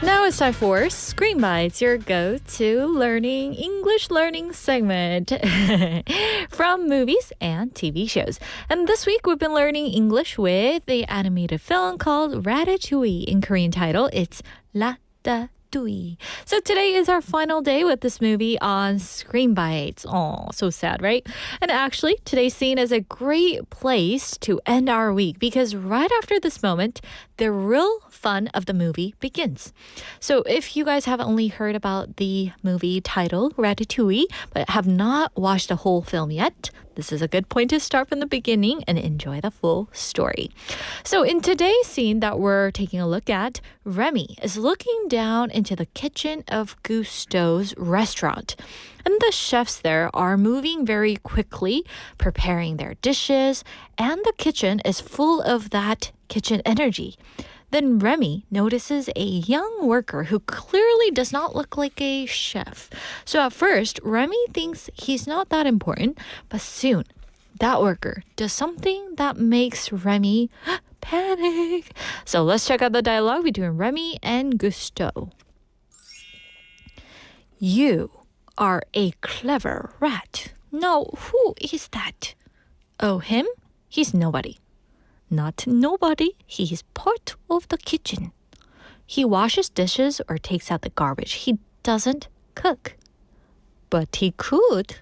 Speaker 3: Now it's time for Screen Bites, your go-to learning English learning segment from movies and TV shows. And this week we've been learning English with the animated film called Ratatouille. In Korean title, it's 라따뚜이. So today is our final day with this movie on Screen Bites. Oh, so sad, right? And actually, today's scene is a great place to end our week because right after this moment, the real fun of the movie begins. So if you guys haven't only heard about the movie titled Ratatouille, but have not watched the whole film yet, this is a good point to start from the beginning and enjoy the full story. So in today's scene that we're taking a look at, Remy is looking down into the kitchen of Gusteau's restaurant. And the chefs there are moving very quickly, preparing their dishes, and the kitchen is full of that kitchen energy. Then Remy notices a young worker who clearly does not look like a chef. So at first, Remy thinks he's not that important, but soon that worker does something that makes Remy panic. So let's check out the dialogue between Remy and Gusteau. You are a clever rat. Now, who is that? Oh, him? He's nobody. Not nobody. He is part of the kitchen. He washes dishes or takes out the garbage. He doesn't cook. But he could.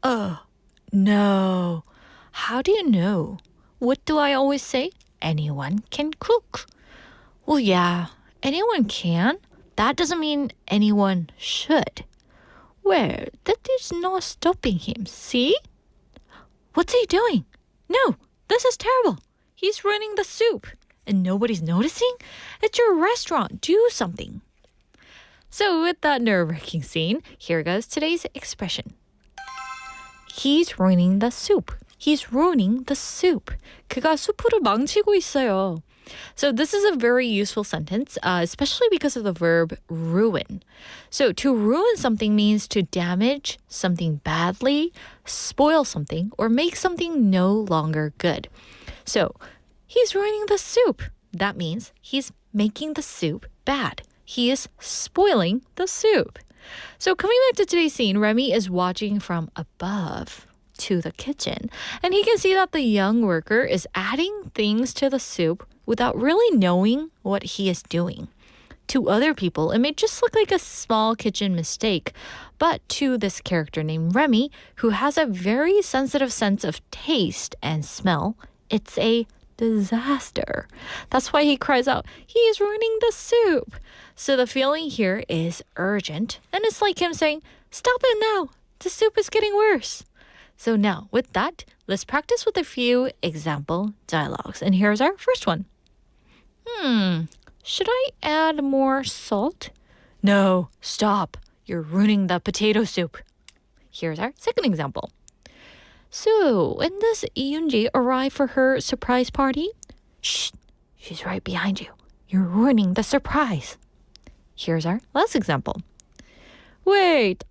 Speaker 3: Oh, no. How do you know? What do I always say? Anyone can cook. Well, yeah, anyone can. That doesn't mean anyone should. Well, that is not stopping him, see? What's he doing? No, this is terrible. He's ruining the soup. And nobody's noticing? It's your restaurant. Do something. So with that nerve-wracking scene, here goes today's expression. He's ruining the soup. He's ruining the soup. 그가 수프를 망치고 있어요. So this is a very useful sentence, especially because of the verb ruin. So to ruin something means to damage something badly, spoil something, or make something no longer good. So he's ruining the soup. That means he's making the soup bad. He is spoiling the soup. So coming back to today's scene, Remy is watching from above to the kitchen, and he can see that the young worker is adding things to the soup without really knowing what he is doing. To other people, it may just look like a small kitchen mistake, but to this character named Remy, who has a very sensitive sense of taste and smell, it's a disaster. That's why he cries out, he is ruining the soup. So the feeling here is urgent, and it's like him saying, stop it now, the soup is getting worse. So now, with that, let's practice with a few example dialogues. And here's our first one. Should I add more salt? No, stop. You're ruining the potato soup. Here's our second example. So, when does Yoonji arrive for her surprise party? Shh, she's right behind you. You're ruining the surprise. Here's our last example. Wait,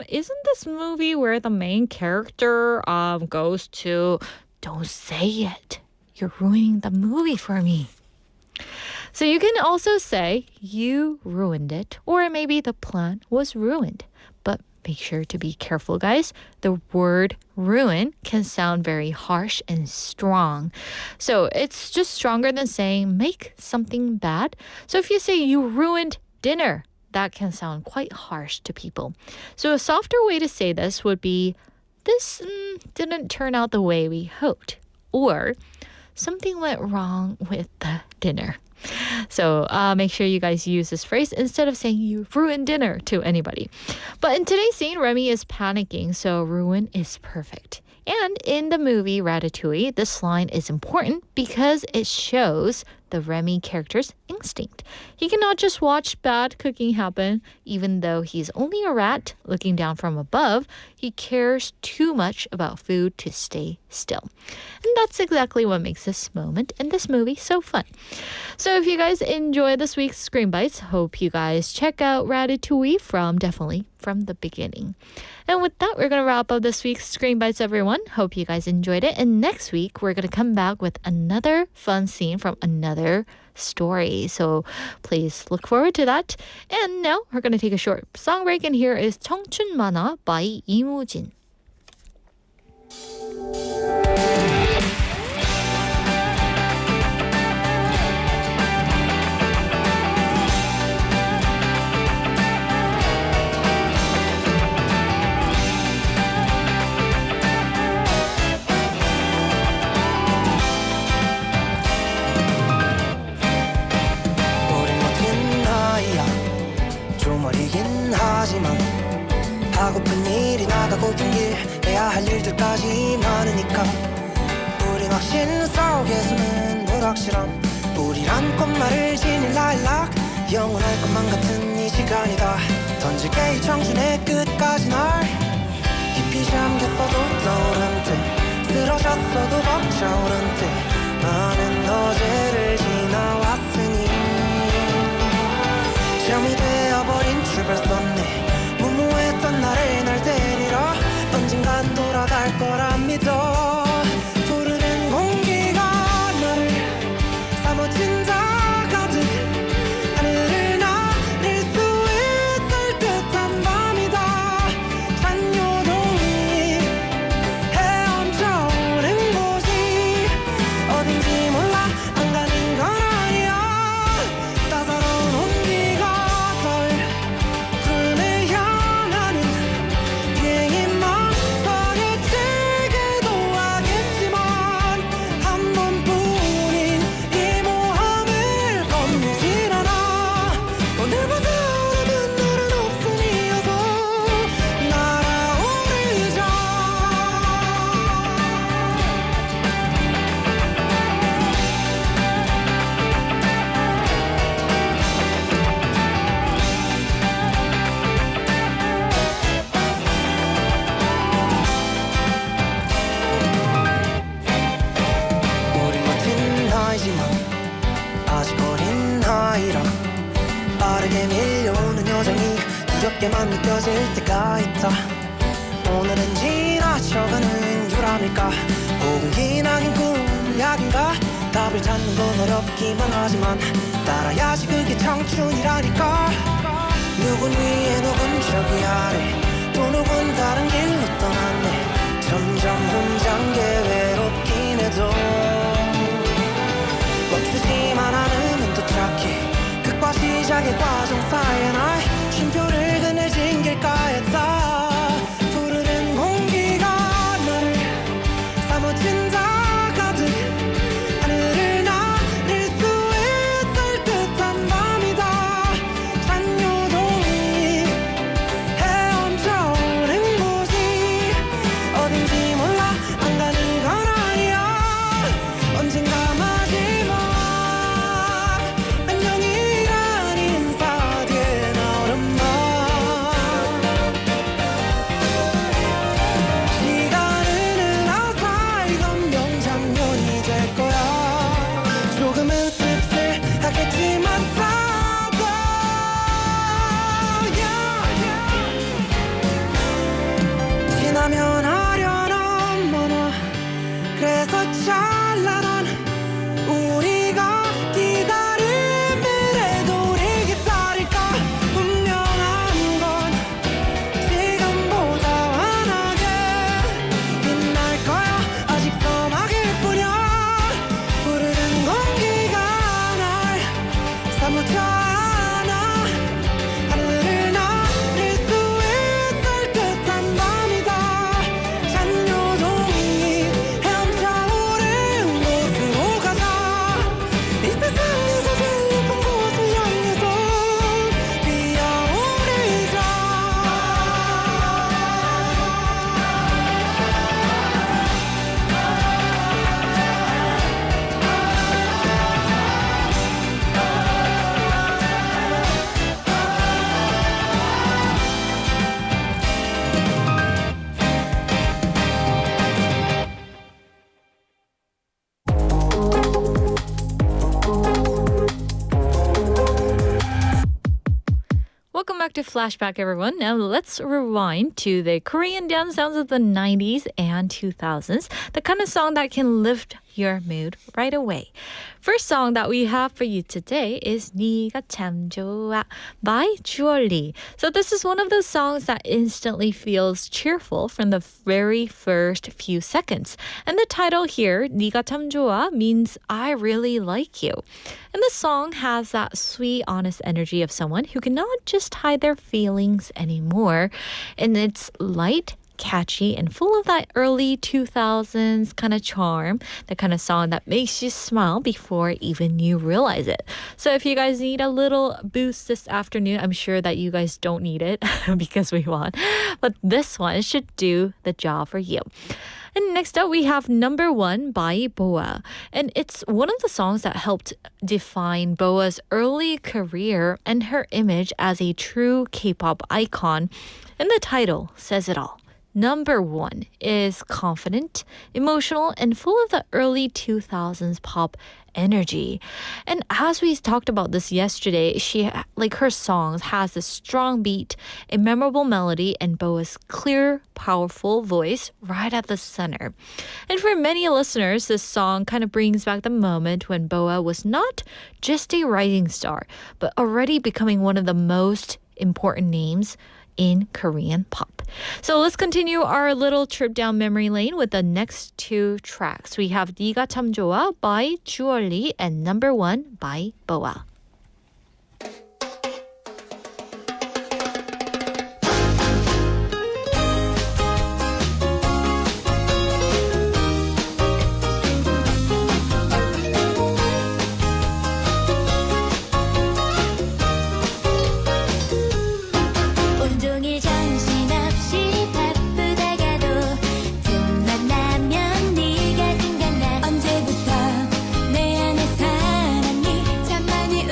Speaker 3: isn't this movie where the main character goes to... Don't say it. You're ruining the movie for me. So you can also say you ruined it, or maybe the plan was ruined. But make sure to be careful, guys. The word ruin can sound very harsh and strong. So it's just stronger than saying make something bad. So if you say you ruined dinner, that can sound quite harsh to people. So a softer way to say this would be, this didn't turn out the way we hoped. Or something went wrong with the dinner. So make sure you guys use this phrase instead of saying you ruined dinner to anybody. But in today's scene, Remy is panicking, so ruin is perfect. And in the movie Ratatouille, this line is important because it shows the Remy character's instinct. He cannot just watch bad cooking happen, even though he's only a rat looking down from above. He cares too much about food to stay still. And that's exactly what makes this moment in this movie so fun. So if you guys enjoy this week's Screen Bites, hope you guys check out Ratatouille definitely from the beginning. And with that, we're going to wrap up this week's Screen Bites, everyone. Hope you guys enjoyed it. And next week, we're going to come back with another fun scene from another story. So please look forward to that. And now we're going to take a short song break, and here is 청춘 만화 by 이무진.
Speaker 4: 하지만 하고픈 일이 나가고픈 길 해야 할 일들까지 많으니까 우린 확신 속에서는 불확실함 우리란 꽃말을 지닌 라일락 영원할 것만 같은 이 시간이다 던질게 이 청춘의 끝까지 날 깊이 잠겼어도 떠오른 듯 쓰러졌어도 벅차오른 듯 많은 어제를 지나왔으니 잠이 되어버린 출발선네 무모했던 나를 날 데리러 언젠간 돌아갈 거라 믿어 푸르른 공기가 나를 사무친다 가득 하늘을 나를 수 있을 듯한 밤이다 산요동이 헤엄쳐 오는 곳이 어딘지 몰라 안 가는 건 아니야 따사로운 온기가 구름을 향하는 비행이 멍석해지기도 하겠지만 한 번뿐인 이 모험을 겁내질 않아 오늘보다 오래된 날은 없으니 어서 날아오르자 우린 같은 나이지만 아직 어린 아이라 빠르게 밀려오는 여정이 두렵게만 느껴질 때가 있다 오늘은 지나쳐가는 유람일까 혹은 기나긴 꿈 약인가 답을 찾는 건 어렵기만 하지만 따라야지 그게 청춘이라니까 누군 위에 누군 저기 아래 또 누군 다른 길로 떠났네 점점 혼잔 게 외롭긴 해도 멈추지만 않으면 도착해 끝과 시작의 과정 사이에 날 쉼표를 그늘진 길가에 다 푸르른 공기가 나를 사무친다 가득 하늘을 나를 수 있을 듯한 밤이다 산요동이 헤엄쳐 오는 곳이 어딘지 몰라 안 가는 건 아니야 언젠가 마지막 안녕이란 인사 뒤에 나오는 말 시간은 흘러서 이건 명장면이 될 거야 조금은 씁쓸하겠지만 싸워 지나면 아련한 만화 그래서 찬란한 우리가 기다린 미래도 우리 기다릴까 분명한 건 지금보다 환하게 빛날 거야 아직 서막일 뿐이야 푸르른 공기가 날 사무쳐 안아 하늘을 나를 수 있을 듯한 밤이다 산요동이 헤엄쳐 오른 곳으로 가자 이 세상에서 제일 예쁜 곳을 향해서 뛰어오르자
Speaker 3: Welcome back to Flashback, everyone. Now let's rewind to the Korean dance sounds of the 90s and 2000s. The kind of song that can lift your mood right away. First song that we have for you today is 네가 참 좋아 by 주얼리. So this is one of those songs that instantly feels cheerful from the very first few seconds. And the title here, 네가 참 좋아, means I really like you. And the song has that sweet, honest energy of someone who cannot just hide their feelings anymore. And it's light, catchy, and full of that early 2000s kind of charm, the kind of song that makes you smile before even you realize it. So if you guys need a little boost this afternoon, I'm sure that you guys don't need it because we won, but this one should do the job for you. And next up, we have Number One by BoA. And it's one of the songs that helped define BoA's early career and her image as a true K-pop icon. And the title says it all. Number One is confident, emotional, and full of the early 2000s pop energy. And as we talked about this yesterday, her songs has a strong beat, a memorable melody, and BoA's clear, powerful voice right at the center. And for many listeners, this song kind of brings back the moment when BoA was not just a rising star, but already becoming one of the most important names in Korean pop. So let's continue our little trip down memory lane with the next two tracks. We have 네가 참 좋아 by 주얼리 and Number One by BoA.
Speaker 5: 온종일 정신없이 바쁘다가도 틈만 나면 네가 생각나 언제부터 내 안에 살았니 참 많이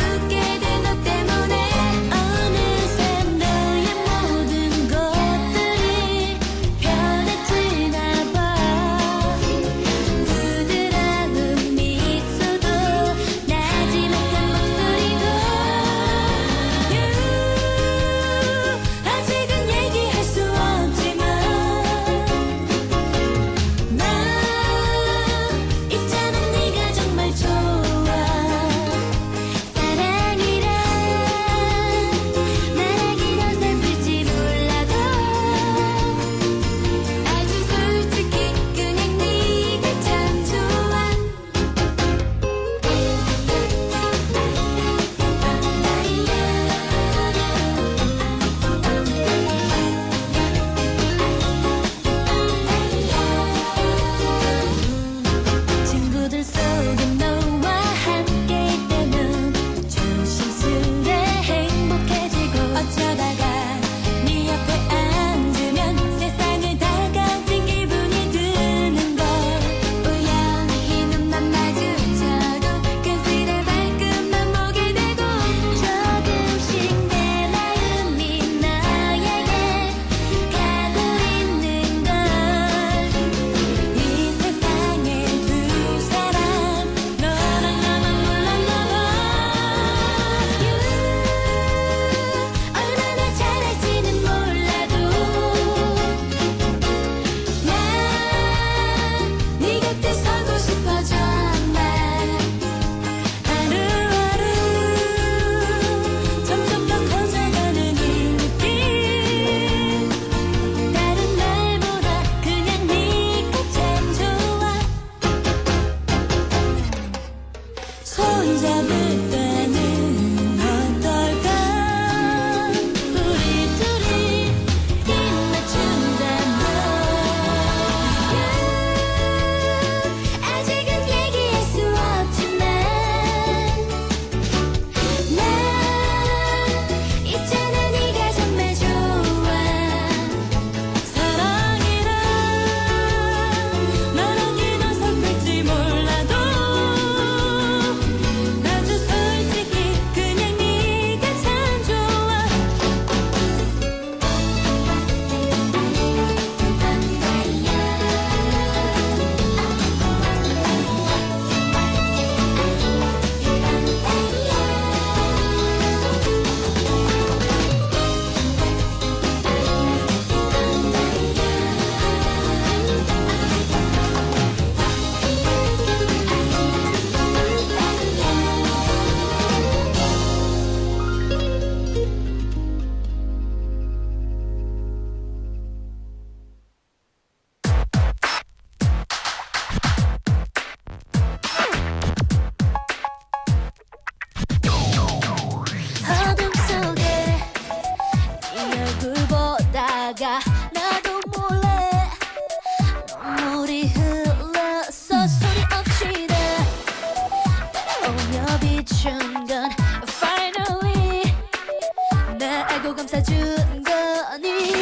Speaker 5: 알고 감싸준 거니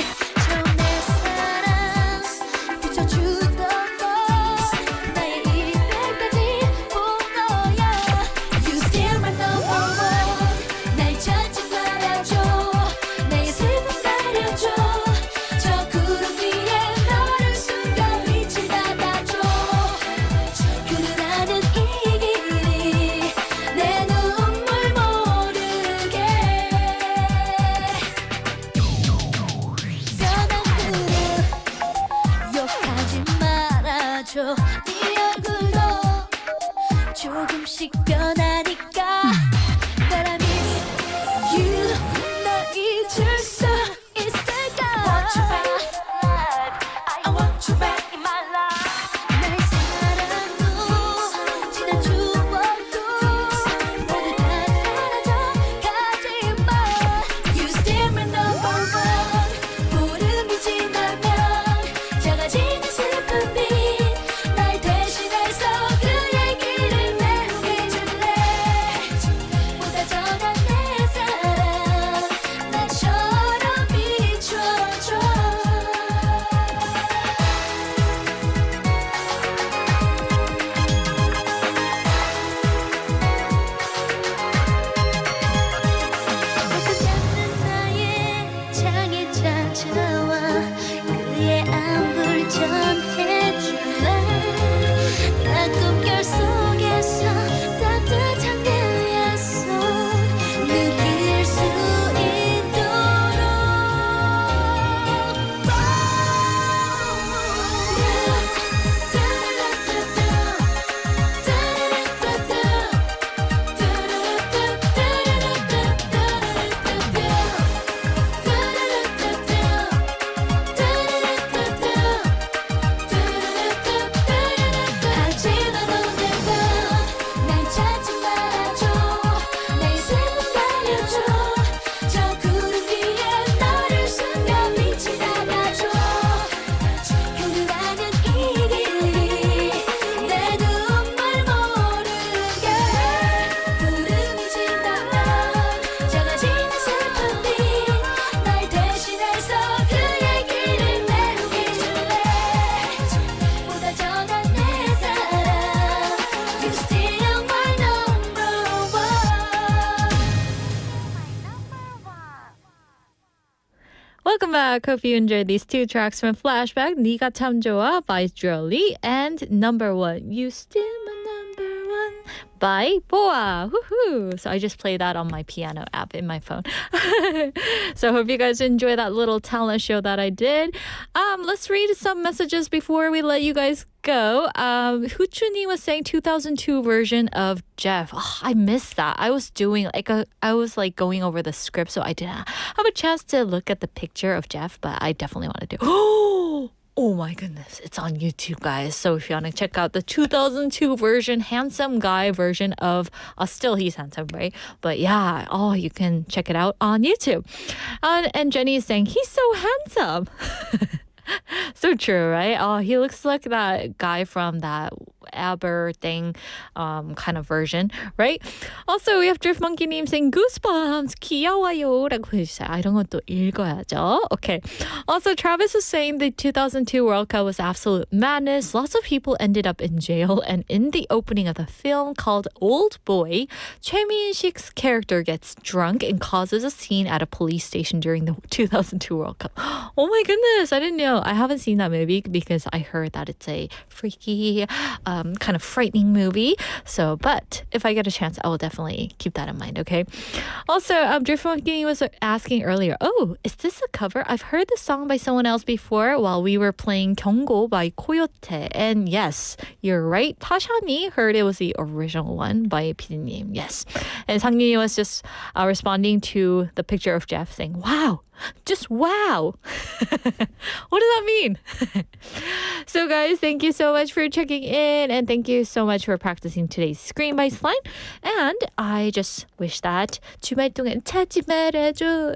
Speaker 5: 처음 내 사랑 비춰주던 거 나의 이별까지 본 거야 You still my number one 날 찾지 말아줘 나의 슬픔 가려줘 저 구름 위에 너를 숨겨 빛을 닫아줘 그는 나는 이 길이 내 눈물 모르게 변한 그릇 욕하지 말아줘 네 얼굴도 조금씩 변하니까 바람이 You 널 잊을 수 있을까 Want you back I want you back in my life 날 사랑도 지난 추억도 모두 다 사라져 가지마 You still my number one 보름이 지나면 작아지는 슬픔이 날 대신해서 그 얘기를 외우게 해줄래 보다 전한 내 사랑 나처럼 비춰줘 끝없지 않는 나의 창에 찾아와 그의 안부를 전해줄래 나 꿈결 속에서 따뜻한 그의 손 느낄 수 있도록 하지만 오늘 밤날 찾지 말아줘 나의 슬픔 가려줘 저 구름 위에 너를 숨겨 빛을 닫아줘 그는 나는 이 길이 내 눈물 모르게 구름이 지나면 작아지는 슬픔이 날 대신해서 그 얘기를 외우게 해줄래 보다 전한 내 사랑 You still my number one
Speaker 3: Welcome back. Hope you enjoyed these two tracks from Flashback. 네가 참 좋아 by Jolie and Number One. You still my number one by Boa. Woohoo! So I just played that on my piano app in my phone. So I hope you guys enjoy that little talent show that I did. Let's read some messages before we let you guys go. Huchuni was saying 2002 version of Jeff. Oh, I missed that. I was doing I was going over the script, so I didn't have a chance to look at the picture of Jeff, but I definitely want to do. Oh my goodness, it's on YouTube, guys. So if you want to check out the 2002 version, handsome guy version of, still he's handsome, right? But yeah, you can check it out on YouTube. And Jenny is saying, he's so handsome. So true, right? Oh, he looks like that guy from that Aber thing kind of version, right? Also, we have Drift Monkey님 saying goosebumps, 귀여워요 라고 해주세요. 이런 건 또 읽어야죠. Okay. Also, Travis was saying the 2002 World Cup was absolute madness. Lots of people ended up in jail. And in the opening of the film called Old Boy, Choi Min-sik's character gets drunk and causes a scene at a police station during the 2002 World Cup. Oh my goodness, I didn't know. I haven't seen that movie because I heard that it's a freaky, kind of frightening movie. So, but if I get a chance, I will definitely keep that in mind, okay? Also, Drift Monkey was asking earlier, oh, is this a cover? I've heard this song by someone else before while we were playing 경고 by Coyote. And yes, you're right. Tashani heard it was the original one by PD님. Yes. And Sangyuni was just responding to the picture of Jeff saying, wow. Just wow. What does that mean? So guys, thank you so much for checking in And thank you so much for practicing today's screen by line. And I just wish that 주말 동안 찾지 말아줘.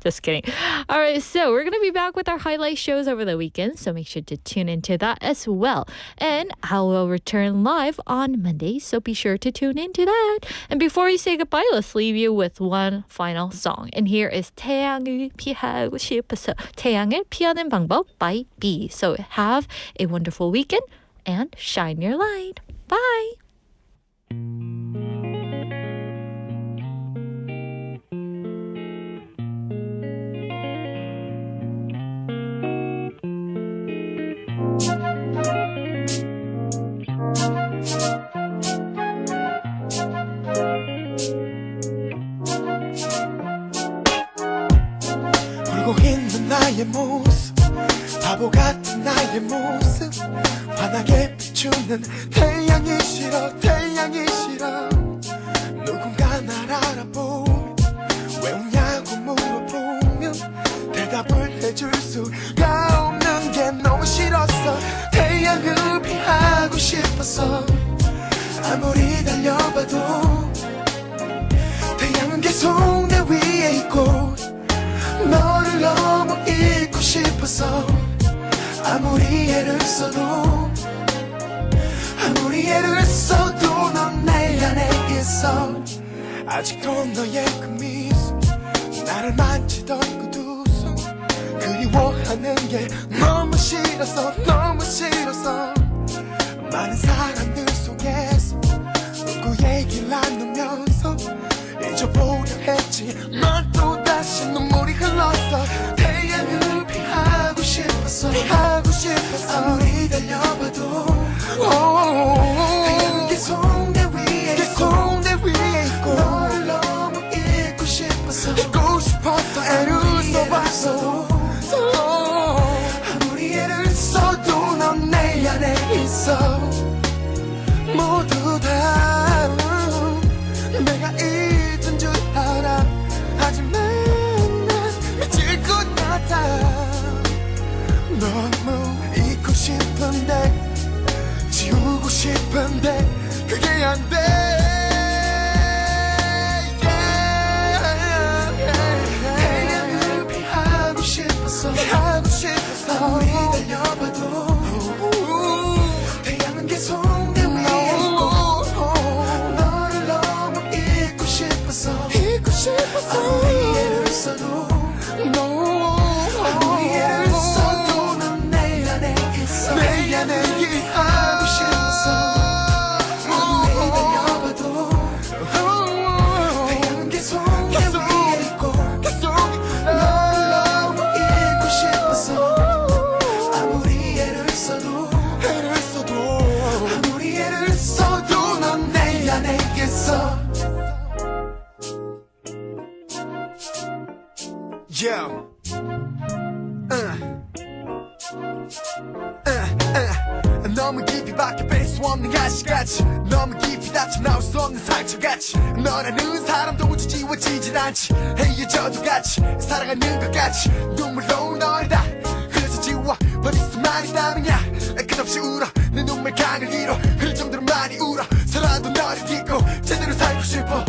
Speaker 3: Just kidding. All right, so we're going to be back with our highlight shows over the weekend, so make sure to tune into that as well. And I will return live on Monday, so be sure to tune into that. And before we say goodbye, let's leave you with one final song. And here is 태양을 피하고 싶어서 태양을 피하는 방법 by B. So have a wonderful weekend and shine your light. Bye.
Speaker 8: 울고 있는 나의 모습 바보 같은 나의 모습 환하게 비추는 태양이 싫어 태양이 싫어 누군가 날 알아보면 왜 웃냐고 물어보면 대답을 해줄 수가 없는 게 너무 싫었어 태양을 피하고 싶었어 아무리 달려봐도 태양은 계속 내 위에 있고 너를 너무 잊고 싶어서 아무리 애를 써도 넌 내 안에 있어 아직도 너의 그 미소 나를 만지던 그 두 손 그리워하는 게 너무 싫어서 많은 사람들 속에서 누구 얘기를 나누면서 잊어보려 했지 넌 또다시 눈물이 흘렀어 태양을 피하고 싶었어 아무리 달려봐도 태양은 계속 내 위에 있고 너를 너무 잊고 싶었어 애를 써봤어도 아무리 애를 써도 넌 내 안에 있어 모두 다 내가 잊은 줄 알아 하지만 난 미칠 것 같아 너무 잊고 싶은데 지우고 싶은데 그게 안 돼 태양을 피하고 싶었어 아무리 달려봐도 태양은 계속 내 위에 있고 너를 너무 잊고 싶었어 아무리 애를 써도 넌 내 안에 있어 하고 싶었어 아무리 달려봐도 태양은 계속 내 위에 있고 너를 너무 잊고 싶었어 아무리 애를 써도 넌 내 안에 있어 Yeah. 너무 깊이 밖에 뺄 수 없는 가시같이 너무 깊이 다쳐 나올 수 없는 상처같이 너라는 사람도 우주 지워지질 않지 헤어져도 같이 살아가는 것 같이 눈물로 너를 다 흘려서 지워 버릴 수만 있다면야 끝없이 울어 내 눈물 강을 잃어 흘 정도로 많이 울어 살아도 너를 잊고 제대로 살고 싶어